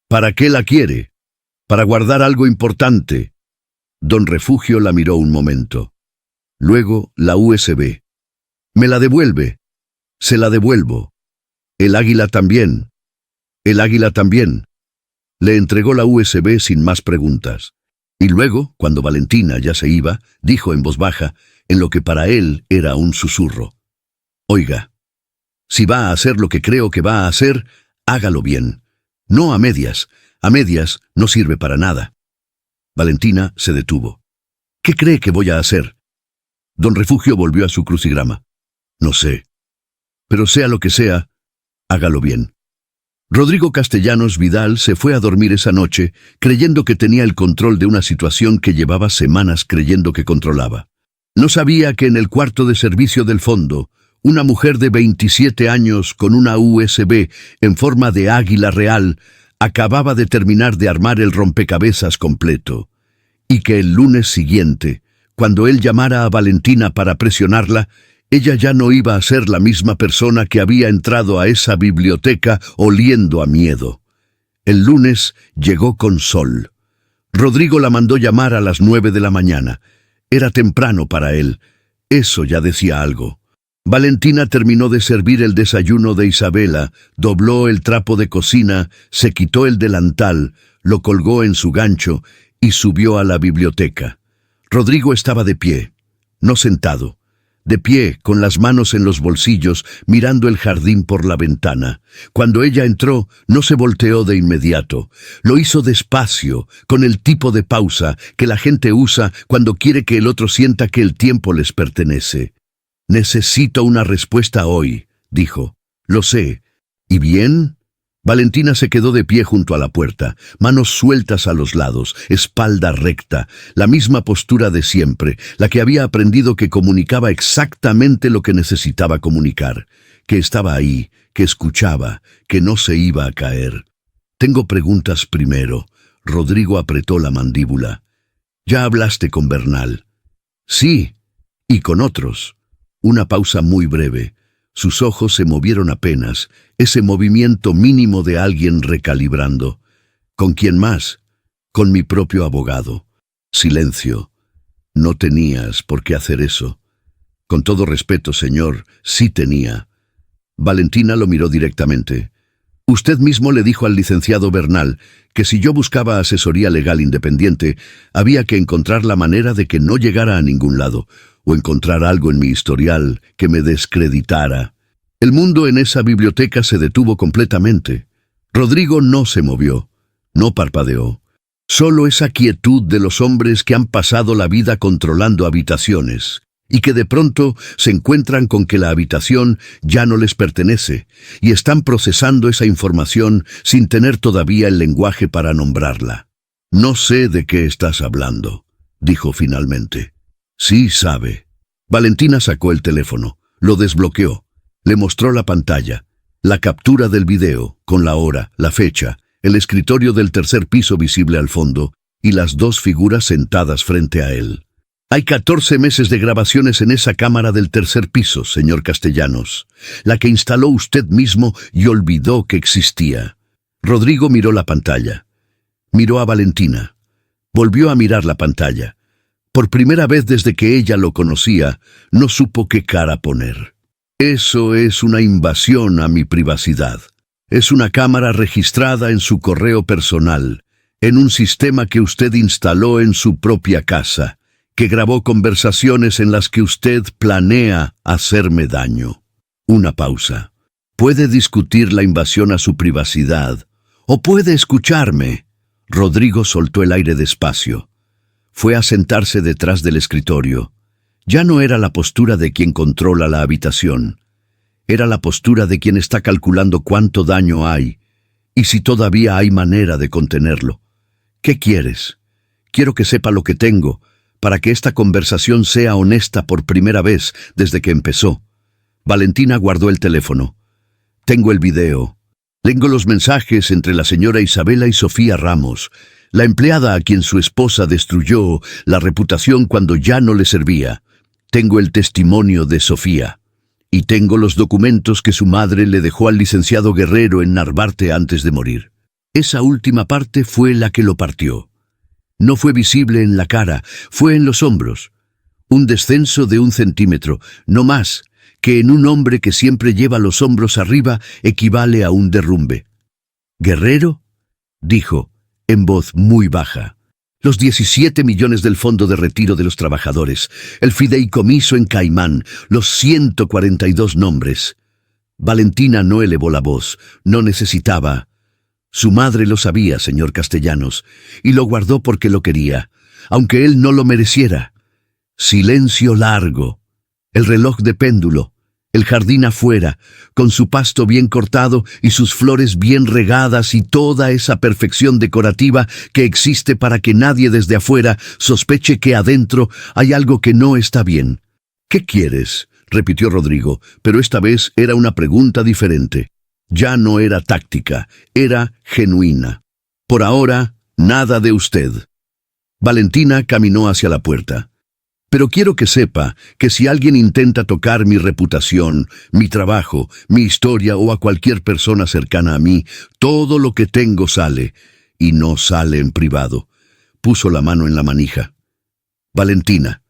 ¿Para qué la quiere? Para guardar algo importante. Don Refugio la miró un momento. Luego la USB. ¿Me la devuelve? Se la devuelvo. El águila también. El águila también. Le entregó la USB sin más preguntas. Y luego, cuando Valentina ya se iba, dijo en voz baja, en lo que para él era un susurro. Oiga, si va a hacer lo que creo que va a hacer, hágalo bien. No a medias. A medias no sirve para nada. Valentina se detuvo. ¿Qué cree que voy a hacer? Don Refugio volvió a su crucigrama. No sé. Pero sea lo que sea, hágalo bien. Rodrigo Castellanos Vidal se fue a dormir esa noche creyendo que tenía el control de una situación que llevaba semanas creyendo que controlaba. No sabía que en el cuarto de servicio del fondo, una mujer de 27 años con una USB en forma de águila real acababa de terminar de armar el rompecabezas completo, y que el lunes siguiente, cuando él llamara a Valentina para presionarla, ella ya no iba a ser la misma persona que había entrado a esa biblioteca oliendo a miedo. El lunes llegó con sol. Rodrigo la mandó llamar a las 9 de la mañana. Era temprano para él. Eso ya decía algo. Valentina terminó de servir el desayuno de Isabela, dobló el trapo de cocina, se quitó el delantal, lo colgó en su gancho y subió a la biblioteca. Rodrigo estaba de pie, no sentado. De pie, con las manos en los bolsillos, mirando el jardín por la ventana. Cuando ella entró, no se volteó de inmediato. Lo hizo despacio, con el tipo de pausa que la gente usa cuando quiere que el otro sienta que el tiempo les pertenece. «Necesito una respuesta hoy», dijo. «Lo sé. ¿Y bien?» Valentina se quedó de pie junto a la puerta, manos sueltas a los lados, espalda recta, la misma postura de siempre, la que había aprendido que comunicaba exactamente lo que necesitaba comunicar, que estaba ahí, que escuchaba, que no se iba a caer. «Tengo preguntas primero». Rodrigo apretó la mandíbula. «¿Ya hablaste con Bernal?» «Sí, y con otros». Una pausa muy breve. Sus ojos se movieron apenas, ese movimiento mínimo de alguien recalibrando. ¿Con quién más? Con mi propio abogado. Silencio. No tenías por qué hacer eso. Con todo respeto, señor, sí tenía. Valentina lo miró directamente. Usted mismo le dijo al licenciado Bernal que si yo buscaba asesoría legal independiente, había que encontrar la manera de que no llegara a ningún lado, o encontrar algo en mi historial que me descreditara. El mundo en esa biblioteca se detuvo completamente. Rodrigo no se movió, no parpadeó. Solo esa quietud de los hombres que han pasado la vida controlando habitaciones, y que de pronto se encuentran con que la habitación ya no les pertenece, y están procesando esa información sin tener todavía el lenguaje para nombrarla. «No sé de qué estás hablando», dijo finalmente. «Sí sabe». Valentina sacó el teléfono, lo desbloqueó, le mostró la pantalla, la captura del video, con la hora, la fecha, el escritorio del tercer piso visible al fondo, y las dos figuras sentadas frente a él. «Hay 14 meses de grabaciones en esa cámara del tercer piso, señor Castellanos, la que instaló usted mismo y olvidó que existía». Rodrigo miró la pantalla. Miró a Valentina. Volvió a mirar la pantalla. Por primera vez desde que ella lo conocía, no supo qué cara poner. «Eso es una invasión a mi privacidad. Es una cámara registrada en su correo personal, en un sistema que usted instaló en su propia casa, que grabó conversaciones en las que usted planea hacerme daño». Una pausa. «Puede discutir la invasión a su privacidad, o puede escucharme». Rodrigo soltó el aire despacio. Fue a sentarse detrás del escritorio. Ya no era la postura de quien controla la habitación. Era la postura de quien está calculando cuánto daño hay, y si todavía hay manera de contenerlo. «¿Qué quieres? Quiero que sepa lo que tengo, para que esta conversación sea honesta por primera vez desde que empezó». Valentina guardó el teléfono. «Tengo el video. Tengo los mensajes entre la señora Isabela y Sofía Ramos, la empleada a quien su esposa destruyó la reputación cuando ya no le servía. Tengo el testimonio de Sofía. Y tengo los documentos que su madre le dejó al licenciado Guerrero en Narvarte antes de morir». Esa última parte fue la que lo partió. No fue visible en la cara, fue en los hombros. Un descenso de 1 centímetro, no más, que en un hombre que siempre lleva los hombros arriba equivale a un derrumbe. «¿Guerrero?», dijo, en voz muy baja. «Los 17 millones del Fondo de Retiro de los Trabajadores, el fideicomiso en Caimán, los 142 nombres». Valentina no elevó la voz, no necesitaba. Su madre lo sabía, señor Castellanos, y lo guardó porque lo quería, aunque él no lo mereciera. Silencio largo, el reloj de péndulo, el jardín afuera, con su pasto bien cortado y sus flores bien regadas y toda esa perfección decorativa que existe para que nadie desde afuera sospeche que adentro hay algo que no está bien. «¿Qué quieres?», repitió Rodrigo, pero esta vez era una pregunta diferente. Ya no era táctica, era genuina. «Por ahora, nada de usted». Valentina caminó hacia la puerta. «Pero quiero que sepa que si alguien intenta tocar mi reputación, mi trabajo, mi historia o a cualquier persona cercana a mí, todo lo que tengo sale, y no sale en privado». Puso la mano en la manija. «Valentina».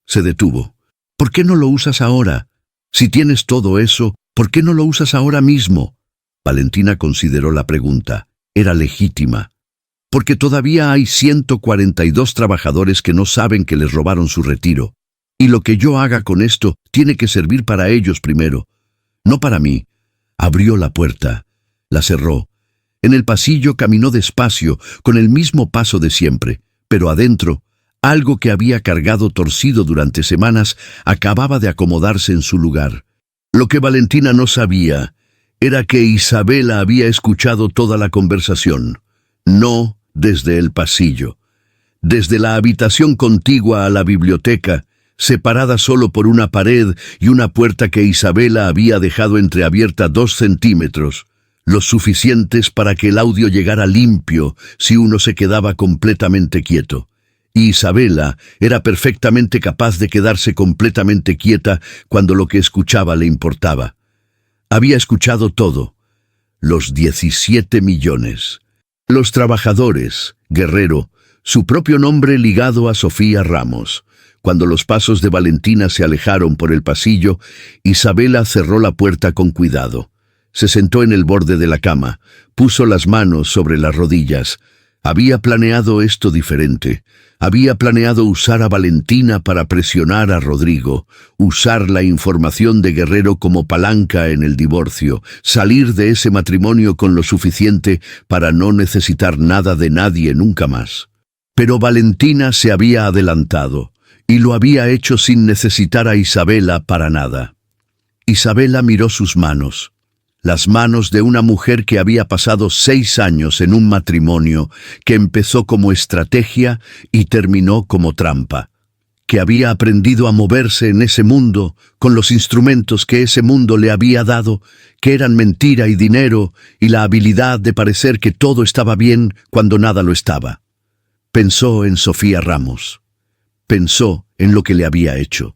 Se detuvo. «¿Por qué no lo usas ahora? Si tienes todo eso, ¿por qué no lo usas ahora mismo?». Valentina consideró la pregunta. Era legítima. «Porque todavía hay 142 trabajadores que no saben que les robaron su retiro. Y lo que yo haga con esto tiene que servir para ellos primero, no para mí». Abrió la puerta. La cerró. En el pasillo caminó despacio, con el mismo paso de siempre, pero adentro, algo que había cargado torcido durante semanas acababa de acomodarse en su lugar. Lo que Valentina no sabía era que Isabela había escuchado toda la conversación, no desde el pasillo. Desde la habitación contigua a la biblioteca, separada solo por una pared y una puerta que Isabela había dejado entreabierta 2 centímetros, los suficientes para que el audio llegara limpio si uno se quedaba completamente quieto. Y Isabela era perfectamente capaz de quedarse completamente quieta cuando lo que escuchaba le importaba. Había escuchado todo. Los 17 millones. Los trabajadores, Guerrero, su propio nombre ligado a Sofía Ramos. Cuando los pasos de Valentina se alejaron por el pasillo, Isabela cerró la puerta con cuidado. Se sentó en el borde de la cama, puso las manos sobre las rodillas. Había planeado esto diferente. Había planeado usar a Valentina para presionar a Rodrigo, usar la información de Guerrero como palanca en el divorcio, salir de ese matrimonio con lo suficiente para no necesitar nada de nadie nunca más. Pero Valentina se había adelantado, y lo había hecho sin necesitar a Isabela para nada. Isabela miró sus manos. Las manos de una mujer que había pasado 6 años en un matrimonio que empezó como estrategia y terminó como trampa, que había aprendido a moverse en ese mundo con los instrumentos que ese mundo le había dado, que eran mentira y dinero y la habilidad de parecer que todo estaba bien cuando nada lo estaba. Pensó en Sofía Ramos. Pensó en lo que le había hecho.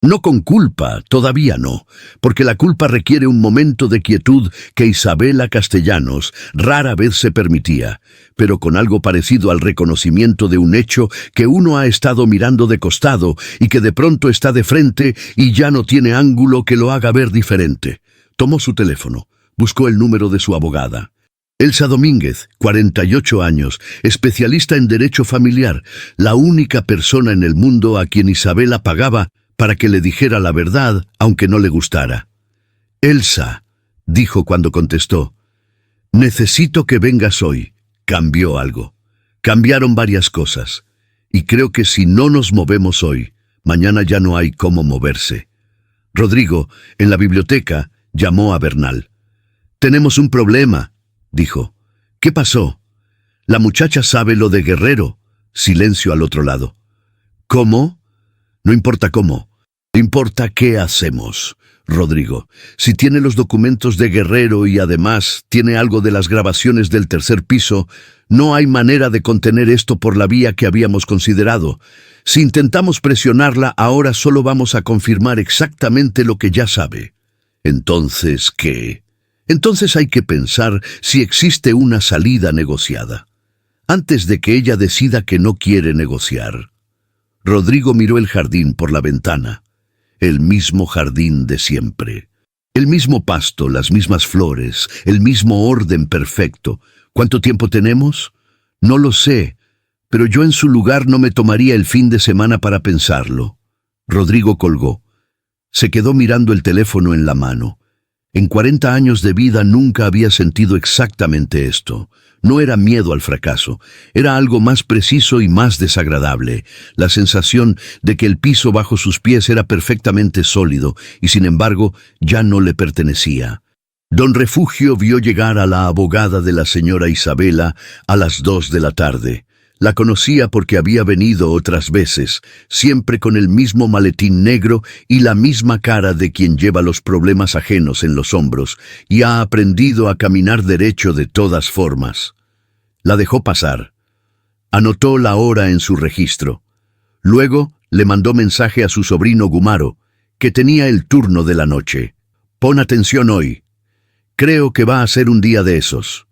No con culpa, todavía no, porque la culpa requiere un momento de quietud que Isabela Castellanos rara vez se permitía, pero con algo parecido al reconocimiento de un hecho que uno ha estado mirando de costado y que de pronto está de frente y ya no tiene ángulo que lo haga ver diferente. Tomó su teléfono, buscó el número de su abogada. Elsa Domínguez, 48 años, especialista en derecho familiar, la única persona en el mundo a quien Isabela pagaba para que le dijera la verdad, aunque no le gustara. «Elsa», dijo cuando contestó, «necesito que vengas hoy». Cambió algo. Cambiaron varias cosas. Y creo que si no nos movemos hoy, mañana ya no hay cómo moverse. Rodrigo, en la biblioteca, llamó a Bernal. «Tenemos un problema», dijo. «¿Qué pasó?» «La muchacha sabe lo de Guerrero». Silencio al otro lado. «¿Cómo?» «No importa cómo. Importa qué hacemos, Rodrigo. Si tiene los documentos de Guerrero y además tiene algo de las grabaciones del tercer piso, no hay manera de contener esto por la vía que habíamos considerado. Si intentamos presionarla, ahora solo vamos a confirmar exactamente lo que ya sabe». «¿Entonces qué?» «Entonces hay que pensar si existe una salida negociada, antes de que ella decida que no quiere negociar». Rodrigo miró el jardín por la ventana. El mismo jardín de siempre. El mismo pasto, las mismas flores, el mismo orden perfecto. ¿Cuánto tiempo tenemos? No lo sé, pero yo en su lugar no me tomaría el fin de semana para pensarlo. Rodrigo colgó. Se quedó mirando el teléfono en la mano. En 40 años de vida nunca había sentido exactamente esto. No era miedo al fracaso, era algo más preciso y más desagradable, la sensación de que el piso bajo sus pies era perfectamente sólido y sin embargo ya no le pertenecía. Don Refugio vio llegar a la abogada de la señora Isabela a las 2 de la tarde. La conocía porque había venido otras veces, siempre con el mismo maletín negro y la misma cara de quien lleva los problemas ajenos en los hombros y ha aprendido a caminar derecho de todas formas. La dejó pasar. Anotó la hora en su registro. Luego le mandó mensaje a su sobrino Gumaro, que tenía el turno de la noche. «Pon atención hoy. Creo que va a ser un día de esos».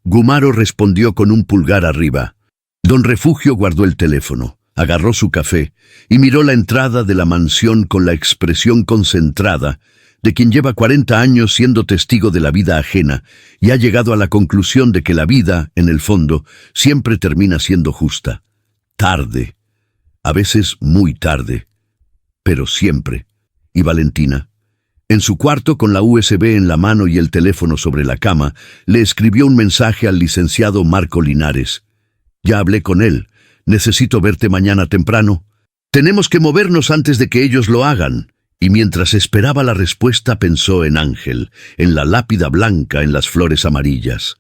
Gumaro respondió con un pulgar arriba. Don Refugio guardó el teléfono, agarró su café y miró la entrada de la mansión con la expresión concentrada de quien lleva 40 años siendo testigo de la vida ajena y ha llegado a la conclusión de que la vida, en el fondo, siempre termina siendo justa. Tarde, a veces muy tarde, pero siempre. ¿Y Valentina? En su cuarto, con la USB en la mano y el teléfono sobre la cama, le escribió un mensaje al licenciado Marco Linares. «Ya hablé con él. Necesito verte mañana temprano. Tenemos que movernos antes de que ellos lo hagan». Y mientras esperaba la respuesta pensó en Ángel, en la lápida blanca, en las flores amarillas.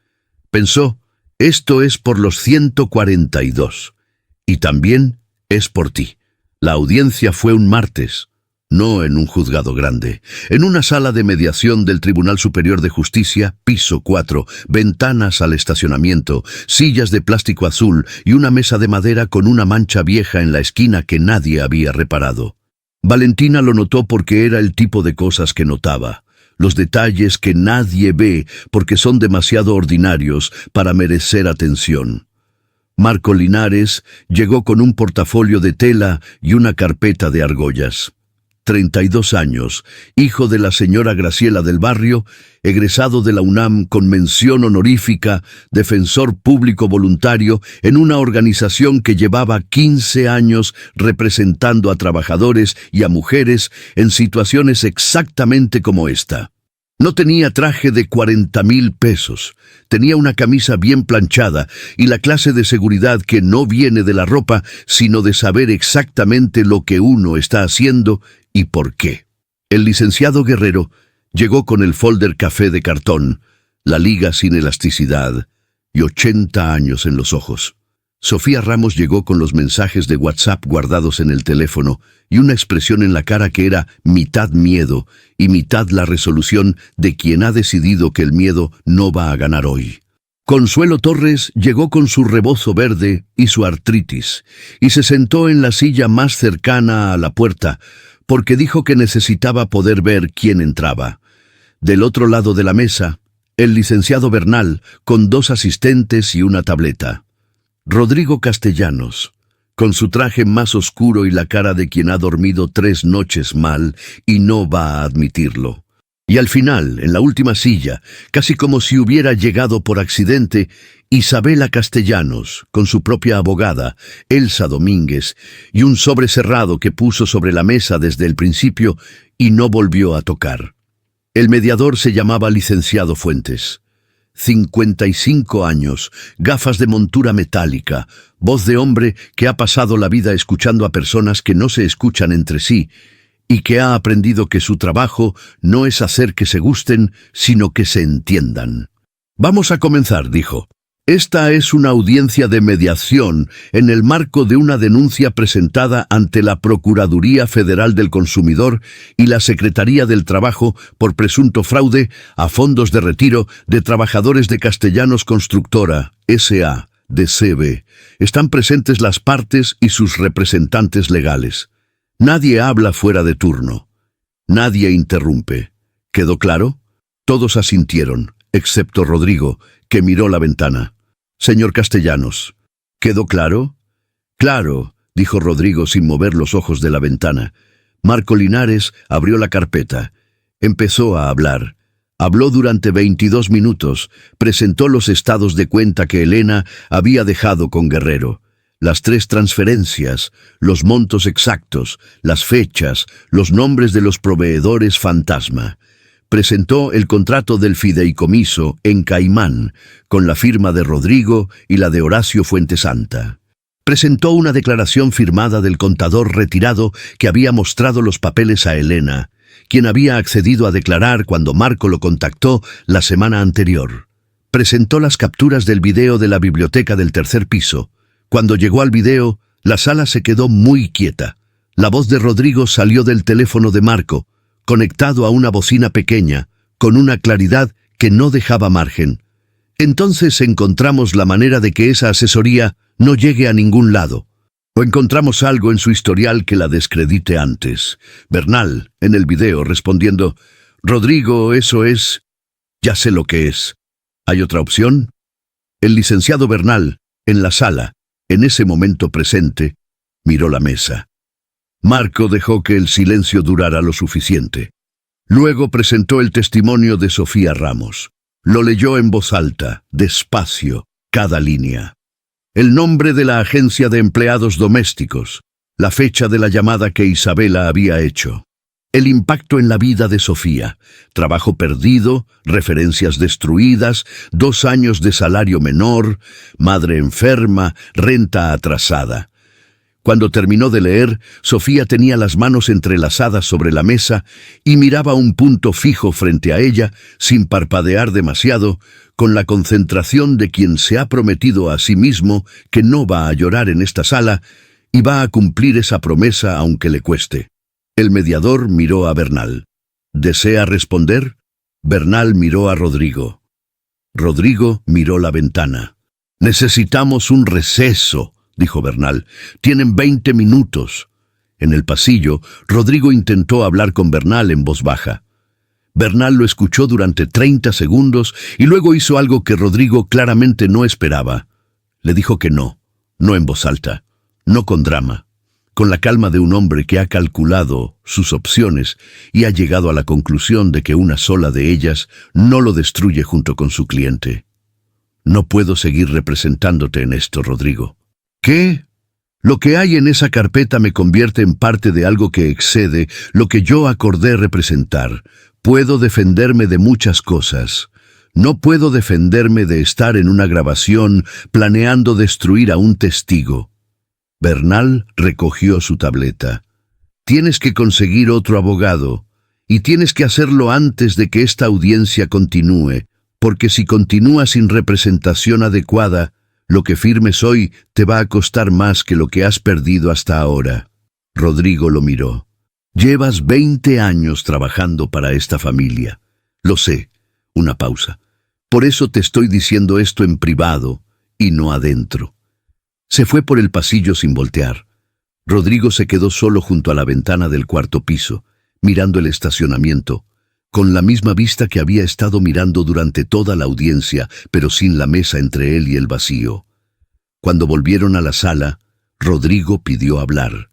Pensó, esto es por los 142. Y también es por ti. La audiencia fue un martes. No en un juzgado grande, en una sala de mediación del Tribunal Superior de Justicia, piso 4, ventanas al estacionamiento, sillas de plástico azul y una mesa de madera con una mancha vieja en la esquina que nadie había reparado. Valentina lo notó porque era el tipo de cosas que notaba, los detalles que nadie ve porque son demasiado ordinarios para merecer atención. Marco Linares llegó con un portafolio de tela y una carpeta de argollas. 32 años, hijo de la señora Graciela del Barrio, egresado de la UNAM con mención honorífica, defensor público voluntario en una organización que llevaba 15 años representando a trabajadores y a mujeres en situaciones exactamente como esta. No tenía traje de 40,000 pesos, tenía una camisa bien planchada y la clase de seguridad que no viene de la ropa, sino de saber exactamente lo que uno está haciendo y por qué. El licenciado Guerrero llegó con el folder café de cartón, la liga sin elasticidad y 80 años en los ojos. Sofía Ramos llegó con los mensajes de WhatsApp guardados en el teléfono y una expresión en la cara que era mitad miedo y mitad la resolución de quien ha decidido que el miedo no va a ganar hoy. Consuelo Torres llegó con su rebozo verde y su artritis y se sentó en la silla más cercana a la puerta porque dijo que necesitaba poder ver quién entraba. Del otro lado de la mesa, el licenciado Bernal con 2 asistentes y una tableta. Rodrigo Castellanos, con su traje más oscuro y la cara de quien ha dormido 3 noches mal y no va a admitirlo. Y al final, en la última silla, casi como si hubiera llegado por accidente, Isabela Castellanos, con su propia abogada, Elsa Domínguez, y un sobre cerrado que puso sobre la mesa desde el principio y no volvió a tocar. El mediador se llamaba licenciado Fuentes. 55 años, gafas de montura metálica, voz de hombre que ha pasado la vida escuchando a personas que no se escuchan entre sí y que ha aprendido que su trabajo no es hacer que se gusten, sino que se entiendan. Vamos a comenzar, dijo. Esta es una audiencia de mediación en el marco de una denuncia presentada ante la Procuraduría Federal del Consumidor y la Secretaría del Trabajo por presunto fraude a fondos de retiro de trabajadores de Castellanos Constructora, S.A., de CB. Están presentes las partes y sus representantes legales. Nadie habla fuera de turno. Nadie interrumpe. ¿Quedó claro? Todos asintieron, excepto Rodrigo, que miró la ventana. Señor Castellanos, ¿quedó claro? Claro, dijo Rodrigo sin mover los ojos de la ventana. Marco Linares abrió la carpeta. Empezó a hablar. Habló durante 22 minutos. Presentó los estados de cuenta que Elena había dejado con Guerrero. Las 3 transferencias, los montos exactos, las fechas, los nombres de los proveedores fantasma. Presentó el contrato del fideicomiso en Caimán, con la firma de Rodrigo y la de Horacio Fuentesanta. Presentó una declaración firmada del contador retirado que había mostrado los papeles a Elena, quien había accedido a declarar cuando Marco lo contactó la semana anterior. Presentó las capturas del video de la biblioteca del 3er piso. Cuando llegó al video, la sala se quedó muy quieta. La voz de Rodrigo salió del teléfono de Marco, conectado a una bocina pequeña, con una claridad que no dejaba margen. Entonces encontramos la manera de que esa asesoría no llegue a ningún lado. O encontramos algo en su historial que la descredite antes. Bernal, en el video, respondiendo, «Rodrigo, eso es... ya sé lo que es. ¿Hay otra opción?» El licenciado Bernal, en la sala, en ese momento presente, miró la mesa. Marco dejó que el silencio durara lo suficiente. Luego presentó el testimonio de Sofía Ramos. Lo leyó en voz alta, despacio, cada línea. El nombre de la agencia de empleados domésticos, la fecha de la llamada que Isabela había hecho. El impacto en la vida de Sofía, trabajo perdido, referencias destruidas, 2 años de salario menor, madre enferma, renta atrasada. Cuando terminó de leer, Sofía tenía las manos entrelazadas sobre la mesa y miraba un punto fijo frente a ella, sin parpadear demasiado, con la concentración de quien se ha prometido a sí mismo que no va a llorar en esta sala y va a cumplir esa promesa aunque le cueste. El mediador miró a Bernal. ¿Desea responder? Bernal miró a Rodrigo. Rodrigo miró la ventana. «Necesitamos un receso», dijo Bernal. «Tienen 20 minutos». En el pasillo, Rodrigo intentó hablar con Bernal en voz baja. Bernal lo escuchó durante 30 segundos y luego hizo algo que Rodrigo claramente no esperaba. Le dijo que no. no en voz alta, no con drama, con la calma de un hombre que ha calculado sus opciones y ha llegado a la conclusión de que una sola de ellas no lo destruye junto con su cliente. No puedo seguir representándote en esto, Rodrigo. ¿Qué? Lo que hay en esa carpeta me convierte en parte de algo que excede lo que yo acordé representar. Puedo defenderme de muchas cosas. No puedo defenderme de estar en una grabación planeando destruir a un testigo. Bernal recogió su tableta. Tienes que conseguir otro abogado, y tienes que hacerlo antes de que esta audiencia continúe, porque si continúa sin representación adecuada, lo que firmes hoy te va a costar más que lo que has perdido hasta ahora. Rodrigo lo miró. Llevas 20 años trabajando para esta familia. Lo sé. Una pausa. Por eso te estoy diciendo esto en privado y no adentro. Se fue por el pasillo sin voltear. Rodrigo se quedó solo junto a la ventana del cuarto piso, mirando el estacionamiento, con la misma vista que había estado mirando durante toda la audiencia, pero sin la mesa entre él y el vacío. Cuando volvieron a la sala, Rodrigo pidió hablar.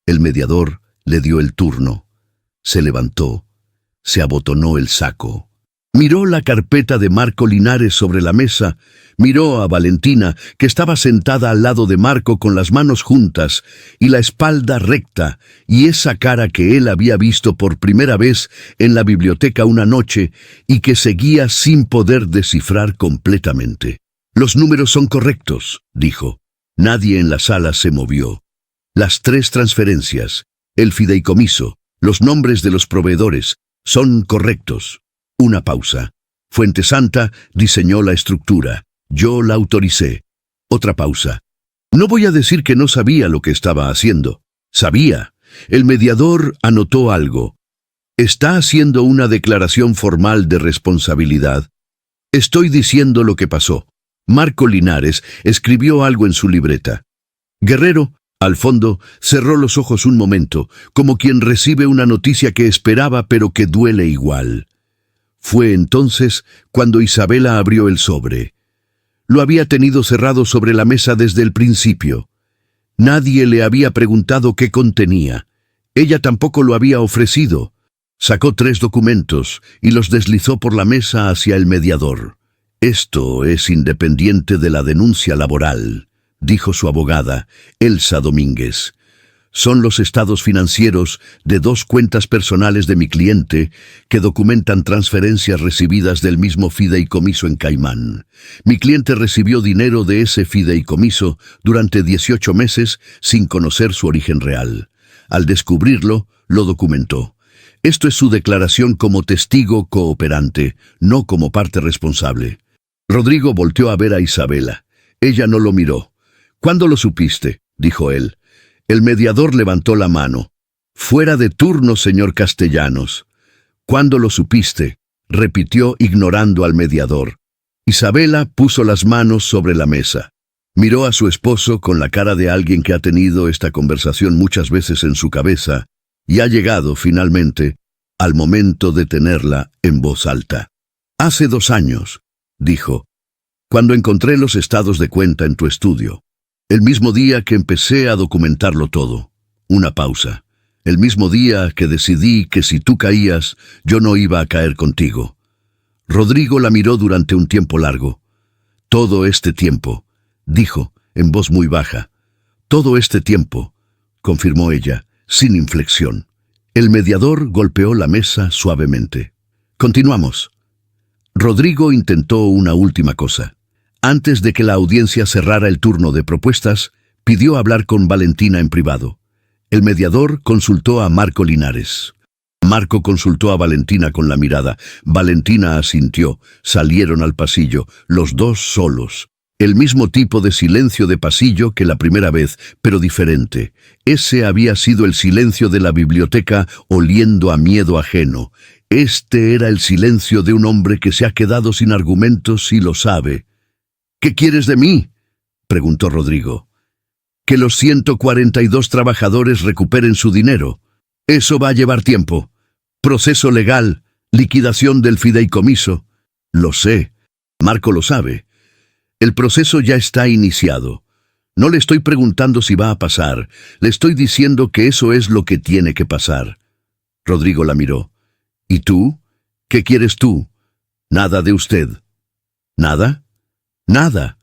El mediador le dio el turno. Se levantó, se abotonó el saco. Miró la carpeta de Marco Linares sobre la mesa, miró a Valentina, que estaba sentada al lado de Marco con las manos juntas y la espalda recta, y esa cara que él había visto por primera vez en la biblioteca una noche y que seguía sin poder descifrar completamente. «Los números son correctos», dijo. Nadie en la sala se movió. Las 3 transferencias, el fideicomiso, los nombres de los proveedores, son correctos. Una pausa. Fuente Santa diseñó la estructura. Yo la autoricé. Otra pausa. No voy a decir que no sabía lo que estaba haciendo. Sabía. El mediador anotó algo. ¿Está haciendo una declaración formal de responsabilidad? Estoy diciendo lo que pasó. Marco Linares escribió algo en su libreta. Guerrero, al fondo, cerró los ojos un momento, como quien recibe una noticia que esperaba pero que duele igual. Fue entonces cuando Isabela abrió el sobre. Lo había tenido cerrado sobre la mesa desde el principio. Nadie le había preguntado qué contenía. Ella tampoco lo había ofrecido. Sacó 3 documentos y los deslizó por la mesa hacia el mediador. «Esto es independiente de la denuncia laboral», dijo su abogada, Elsa Domínguez. «Son los estados financieros de 2 cuentas personales de mi cliente que documentan transferencias recibidas del mismo fideicomiso en Caimán. Mi cliente recibió dinero de ese fideicomiso durante 18 meses sin conocer su origen real. Al descubrirlo, lo documentó. Esto es su declaración como testigo cooperante, no como parte responsable». Rodrigo volteó a ver a Isabela. Ella no lo miró. «¿Cuándo lo supiste?», dijo él. El mediador levantó la mano. «Fuera de turno, señor Castellanos». «¿Cuándo lo supiste?», repitió ignorando al mediador. Isabela puso las manos sobre la mesa. Miró a su esposo con la cara de alguien que ha tenido esta conversación muchas veces en su cabeza y ha llegado, finalmente, al momento de tenerla en voz alta. «Hace 2 años», dijo, «cuando encontré los estados de cuenta en tu estudio. El mismo día que empecé a documentarlo todo». Una pausa. «El mismo día que decidí que si tú caías, yo no iba a caer contigo». Rodrigo la miró durante un tiempo largo. «Todo este tiempo», dijo, en voz muy baja. «Todo este tiempo», confirmó ella, sin inflexión. El mediador golpeó la mesa suavemente. «Continuamos». Rodrigo intentó una última cosa. Antes de que la audiencia cerrara el turno de propuestas, pidió hablar con Valentina en privado. El mediador consultó a Marco Linares. Marco consultó a Valentina con la mirada. Valentina asintió. Salieron al pasillo, los 2 solos. El mismo tipo de silencio de pasillo que la primera vez, pero diferente. Ese había sido el silencio de la biblioteca oliendo a miedo ajeno. Este era el silencio de un hombre que se ha quedado sin argumentos y lo sabe. «¿Qué quieres de mí?», preguntó Rodrigo. «Que los 142 trabajadores recuperen su dinero. Eso va a llevar tiempo. Proceso legal, liquidación del fideicomiso». «Lo sé. Marco lo sabe. El proceso ya está iniciado. No le estoy preguntando si va a pasar, le estoy diciendo que eso es lo que tiene que pasar. Rodrigo la miró. ¿Y tú? ¿Qué quieres tú? Nada de usted. ¿Nada? Nada.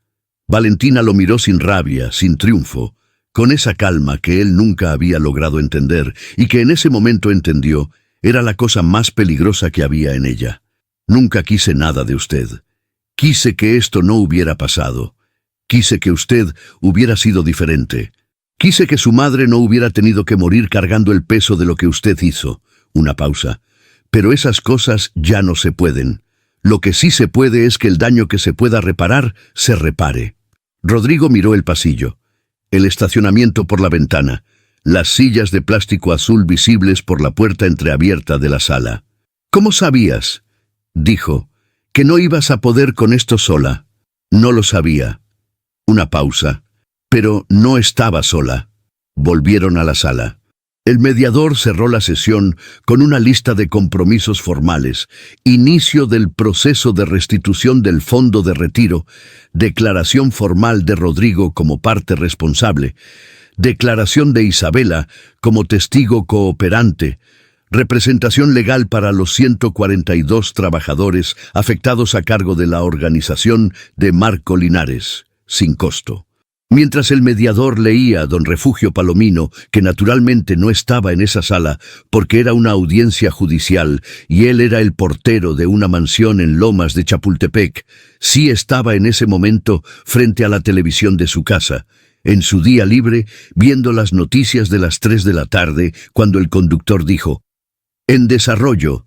Valentina lo miró sin rabia, sin triunfo, con esa calma que él nunca había logrado entender y que en ese momento entendió era la cosa más peligrosa que había en ella. Nunca quise nada de usted. Quise que esto no hubiera pasado. Quise que usted hubiera sido diferente. Quise que su madre no hubiera tenido que morir cargando el peso de lo que usted hizo. Una pausa. Pero esas cosas ya no se pueden. Lo que sí se puede es que el daño que se pueda reparar, se repare. Rodrigo miró el pasillo, el estacionamiento por la ventana, las sillas de plástico azul visibles por la puerta entreabierta de la sala. ¿Cómo sabías? Dijo, que no ibas a poder con esto sola. No lo sabía. Una pausa. Pero no estaba sola. Volvieron a la sala. El mediador cerró la sesión con una lista de compromisos formales, inicio del proceso de restitución del fondo de retiro, declaración formal de Rodrigo como parte responsable, declaración de Isabela como testigo cooperante, representación legal para los 142 trabajadores afectados a cargo de la organización de Marco Linares, sin costo. Mientras el mediador leía a don Refugio Palomino, que naturalmente no estaba en esa sala porque era una audiencia judicial y él era el portero de una mansión en Lomas de Chapultepec, sí estaba en ese momento frente a la televisión de su casa, en su día libre, viendo las noticias de las 3 de la tarde, cuando el conductor dijo: en desarrollo,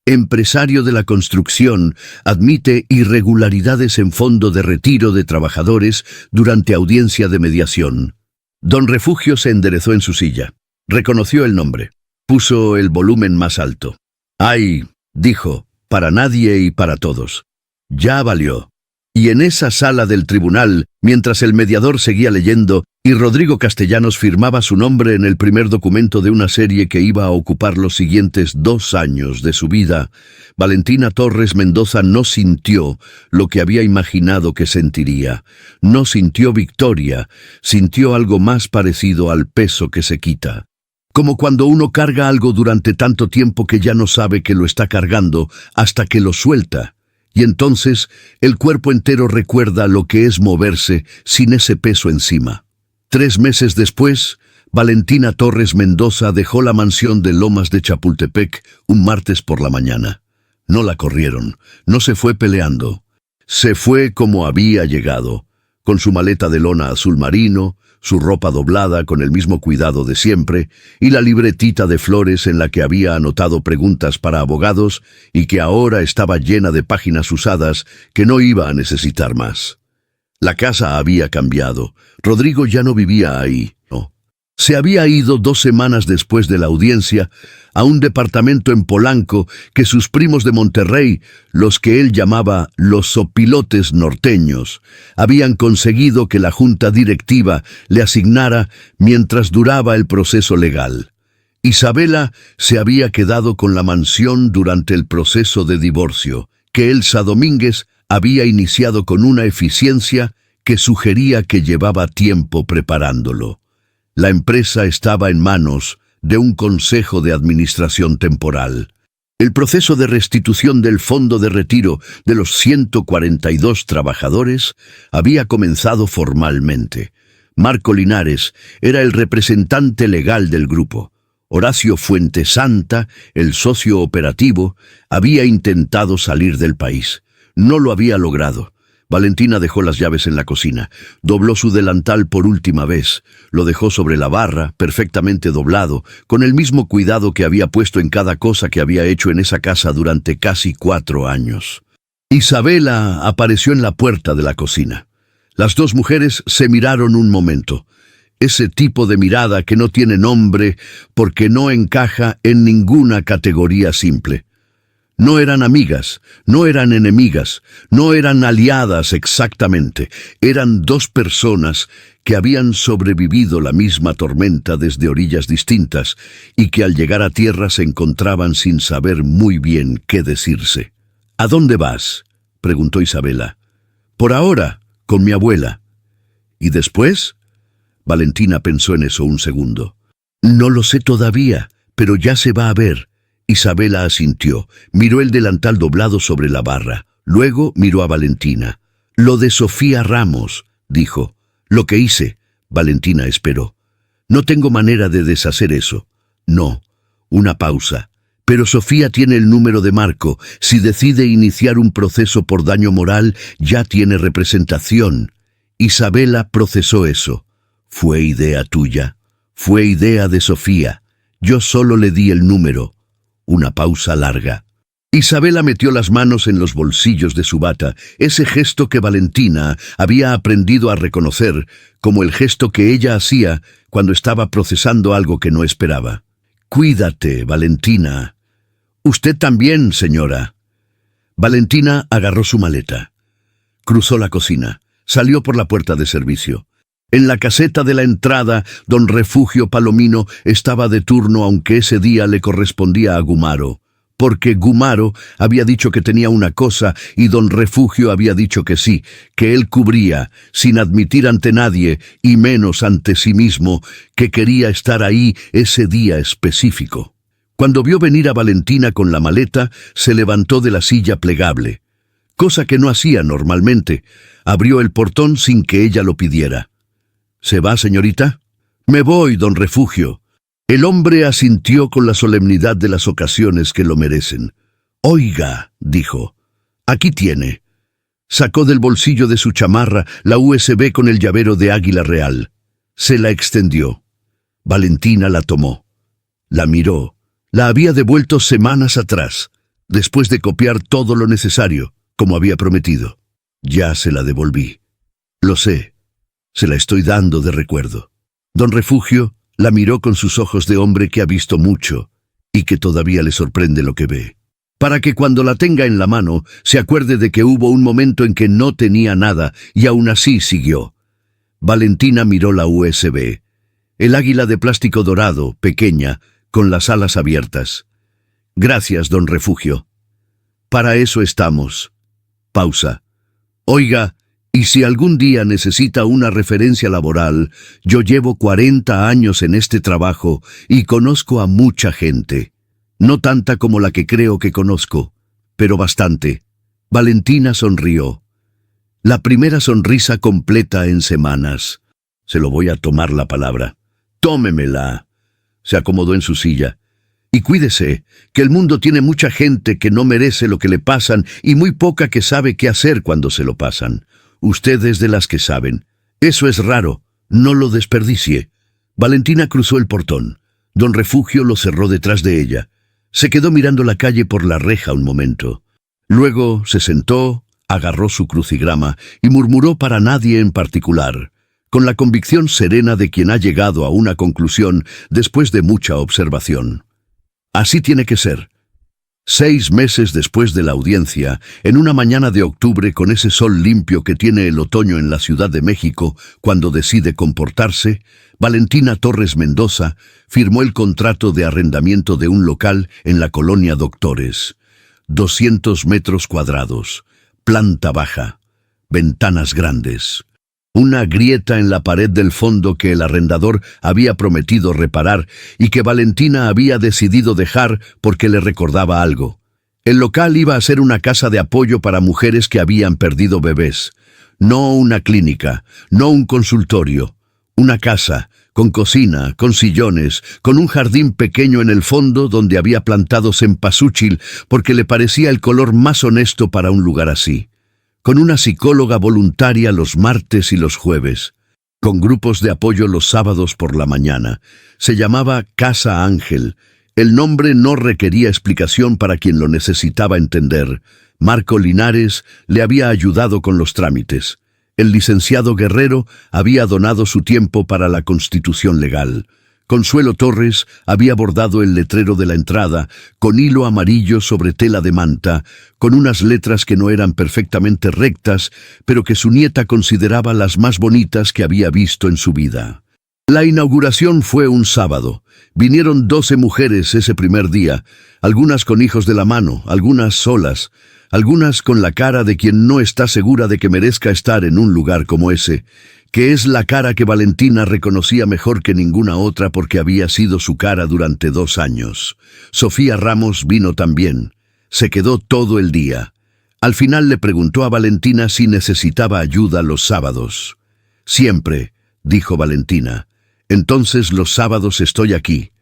empresario de la construcción admite irregularidades en fondo de retiro de trabajadores durante audiencia de mediación. Don Refugio se enderezó en su silla. Reconoció el nombre. Puso el volumen más alto. «Ay», dijo, «para nadie y para todos. Ya valió». Y en esa sala del tribunal, mientras el mediador seguía leyendo y Rodrigo Castellanos firmaba su nombre en el primer documento de una serie que iba a ocupar los siguientes 2 años de su vida, Valentina Torres Mendoza no sintió lo que había imaginado que sentiría. No sintió victoria, sintió algo más parecido al peso que se quita. Como cuando uno carga algo durante tanto tiempo que ya no sabe que lo está cargando hasta que lo suelta. Y entonces el cuerpo entero recuerda lo que es moverse sin ese peso encima. 3 meses después, Valentina Torres Mendoza dejó la mansión de Lomas de Chapultepec un martes por la mañana. No la corrieron, no se fue peleando. Se fue como había llegado, con su maleta de lona azul marino, su ropa doblada con el mismo cuidado de siempre, y la libretita de flores en la que había anotado preguntas para abogados y que ahora estaba llena de páginas usadas que no iba a necesitar más. La casa había cambiado. Rodrigo ya no vivía ahí, no. Se había ido 2 semanas después de la audiencia a un departamento en Polanco que sus primos de Monterrey, los que él llamaba los sopilotes norteños, habían conseguido que la junta directiva le asignara mientras duraba el proceso legal. Isabela se había quedado con la mansión durante el proceso de divorcio, que Elsa Domínguez había iniciado con una eficiencia que sugería que llevaba tiempo preparándolo. La empresa estaba en manos de un consejo de administración temporal. El proceso de restitución del fondo de retiro de los 142 trabajadores había comenzado formalmente. Marco Linares era el representante legal del grupo. Horacio Fuentesanta, el socio operativo, había intentado salir del país. No lo había logrado. Valentina dejó las llaves en la cocina, dobló su delantal por última vez, lo dejó sobre la barra, perfectamente doblado, con el mismo cuidado que había puesto en cada cosa que había hecho en esa casa durante casi 4 años. Isabela apareció en la puerta de la cocina. Las 2 mujeres se miraron un momento. Ese tipo de mirada que no tiene nombre porque no encaja en ninguna categoría simple. No eran amigas, no eran enemigas, no eran aliadas exactamente. Eran 2 personas que habían sobrevivido la misma tormenta desde orillas distintas y que al llegar a tierra se encontraban sin saber muy bien qué decirse. «¿A dónde vas?», preguntó Isabela. «Por ahora, con mi abuela». «¿Y después?». Valentina pensó en eso un segundo. No lo sé todavía, pero ya se va a ver. Isabela asintió, miró el delantal doblado sobre la barra, luego miró a Valentina. Lo de Sofía Ramos, dijo. Lo que hice. Valentina esperó. No tengo manera de deshacer eso. No. Una pausa. Pero Sofía tiene el número de Marco. Si decide iniciar un proceso por daño moral, ya tiene representación. Isabela procesó eso. ¿Fue idea tuya? Fue idea de Sofía. Yo solo le di el número. Una pausa larga. Isabela metió las manos en los bolsillos de su bata, ese gesto que Valentina había aprendido a reconocer como el gesto que ella hacía cuando estaba procesando algo que no esperaba. Cuídate, Valentina. Usted también, señora. Valentina agarró su maleta. Cruzó la cocina. Salió por la puerta de servicio. En la caseta de la entrada, don Refugio Palomino estaba de turno, aunque ese día le correspondía a Gumaro, porque Gumaro había dicho que tenía una cosa y don Refugio había dicho que sí, que él cubría, sin admitir ante nadie, y menos ante sí mismo, que quería estar ahí ese día específico. Cuando vio venir a Valentina con la maleta, se levantó de la silla plegable, cosa que no hacía normalmente. Abrió el portón sin que ella lo pidiera. ¿Se va, señorita? Me voy, don Refugio. El hombre asintió con la solemnidad de las ocasiones que lo merecen. Oiga, dijo, aquí tiene. Sacó del bolsillo de su chamarra la USB con el llavero de águila real. Se la extendió. Valentina la tomó. La miró. La había devuelto semanas atrás, después de copiar todo lo necesario, como había prometido. Ya se la devolví. Lo sé. Se la estoy dando de recuerdo. Don Refugio la miró con sus ojos de hombre que ha visto mucho y que todavía le sorprende lo que ve. Para que cuando la tenga en la mano se acuerde de que hubo un momento en que no tenía nada y aún así siguió. Valentina miró la USB. El águila de plástico dorado, pequeña, con las alas abiertas. Gracias, don Refugio. Para eso estamos. Pausa. Oiga, y si algún día necesita una referencia laboral, yo llevo 40 años en este trabajo y conozco a mucha gente. No tanta como la que creo que conozco, pero bastante. Valentina sonrió. La primera sonrisa completa en semanas. Se lo voy a tomar la palabra. Tómemela. Se acomodó en su silla. Y cuídese, que el mundo tiene mucha gente que no merece lo que le pasan y muy poca que sabe qué hacer cuando se lo pasan. Usted es de las que saben. Eso es raro. No lo desperdicie. Valentina cruzó el portón. Don Refugio lo cerró detrás de ella. Se quedó mirando la calle por la reja un momento. Luego se sentó, agarró su crucigrama y murmuró para nadie en particular, con la convicción serena de quien ha llegado a una conclusión después de mucha observación. Así tiene que ser. 6 meses después de la audiencia, en una mañana de octubre con ese sol limpio que tiene el otoño en la Ciudad de México cuando decide comportarse, Valentina Torres Mendoza firmó el contrato de arrendamiento de un local en la colonia Doctores. 200 metros cuadrados, planta baja, ventanas grandes. Una grieta en la pared del fondo que el arrendador había prometido reparar y que Valentina había decidido dejar porque le recordaba algo. El local iba a ser una casa de apoyo para mujeres que habían perdido bebés. No una clínica, no un consultorio. Una casa, con cocina, con sillones, con un jardín pequeño en el fondo donde había plantado cempasúchil porque le parecía el color más honesto para un lugar así. Con una psicóloga voluntaria los martes y los jueves, con grupos de apoyo los sábados por la mañana. Se llamaba Casa Ángel. El nombre no requería explicación para quien lo necesitaba entender. Marco Linares le había ayudado con los trámites. El licenciado Guerrero había donado su tiempo para la constitución legal. Consuelo Torres había bordado el letrero de la entrada con hilo amarillo sobre tela de manta, con unas letras que no eran perfectamente rectas, pero que su nieta consideraba las más bonitas que había visto en su vida. La inauguración fue un sábado. Vinieron 12 mujeres ese primer día, algunas con hijos de la mano, algunas solas, algunas con la cara de quien no está segura de que merezca estar en un lugar como ese, que es la cara que Valentina reconocía mejor que ninguna otra porque había sido su cara durante 2 años. Sofía Ramos vino también. Se quedó todo el día. Al final le preguntó a Valentina si necesitaba ayuda los sábados. Siempre, dijo Valentina. Entonces los sábados estoy aquí.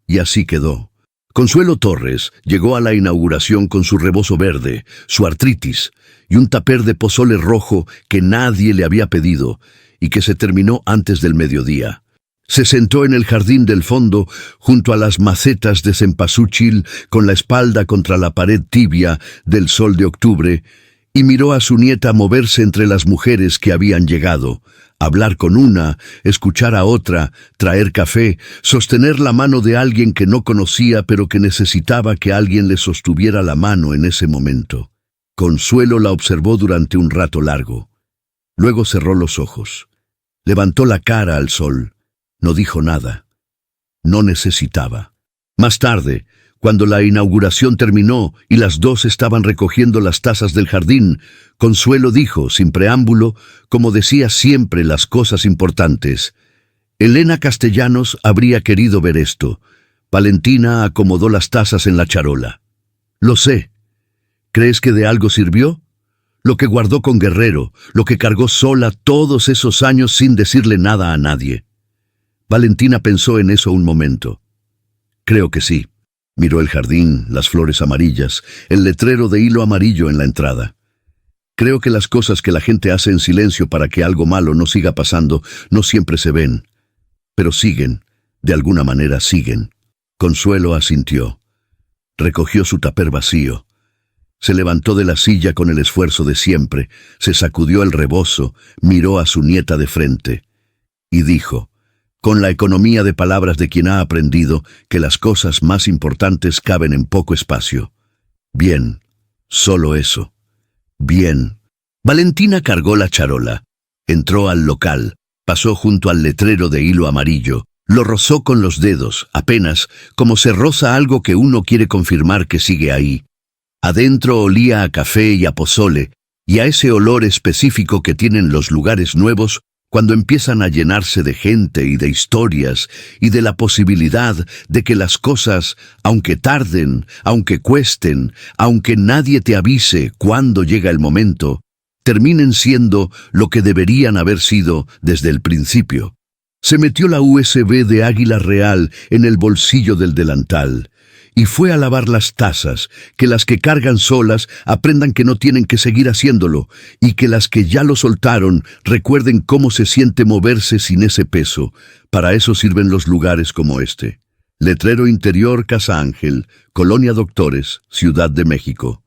Y así quedó. Consuelo Torres llegó a la inauguración con su rebozo verde, su artritis y un tupper de pozole rojo que nadie le había pedido y que se terminó antes del mediodía. Se sentó en el jardín del fondo junto a las macetas de cempasúchil con la espalda contra la pared tibia del sol de octubre y miró a su nieta moverse entre las mujeres que habían llegado, hablar con una, escuchar a otra, traer café, sostener la mano de alguien que no conocía pero que necesitaba que alguien le sostuviera la mano en ese momento. Consuelo la observó durante un rato largo. Luego cerró los ojos. Levantó la cara al sol. No dijo nada. No necesitaba. Más tarde, cuando la inauguración terminó y las dos estaban recogiendo las tazas del jardín, Consuelo dijo, sin preámbulo, como decía siempre las cosas importantes: Elena Castellanos habría querido ver esto. Valentina acomodó las tazas en la charola. Lo sé. ¿Crees que de algo sirvió? Lo que guardó con Guerrero, lo que cargó sola todos esos años sin decirle nada a nadie. Valentina pensó en eso un momento. Creo que sí. Miró el jardín, las flores amarillas, el letrero de hilo amarillo en la entrada. Creo que las cosas que la gente hace en silencio para que algo malo no siga pasando no siempre se ven, pero siguen, de alguna manera siguen. Consuelo asintió. Recogió su tupper vacío. Se levantó de la silla con el esfuerzo de siempre, se sacudió el rebozo, miró a su nieta de frente y dijo, con la economía de palabras de quien ha aprendido que las cosas más importantes caben en poco espacio: bien, solo eso. Bien. Valentina cargó la charola, entró al local, pasó junto al letrero de hilo amarillo, lo rozó con los dedos, apenas, como se roza algo que uno quiere confirmar que sigue ahí. Adentro olía a café y a pozole, y a ese olor específico que tienen los lugares nuevos cuando empiezan a llenarse de gente y de historias y de la posibilidad de que las cosas, aunque tarden, aunque cuesten, aunque nadie te avise cuándo llega el momento, terminen siendo lo que deberían haber sido desde el principio. Se metió la USB de Águila Real en el bolsillo del delantal y fue a lavar las tazas, que las que cargan solas aprendan que no tienen que seguir haciéndolo, y que las que ya lo soltaron recuerden cómo se siente moverse sin ese peso. Para eso sirven los lugares como este. Letrero interior Casa Ángel, Colonia Doctores, Ciudad de México.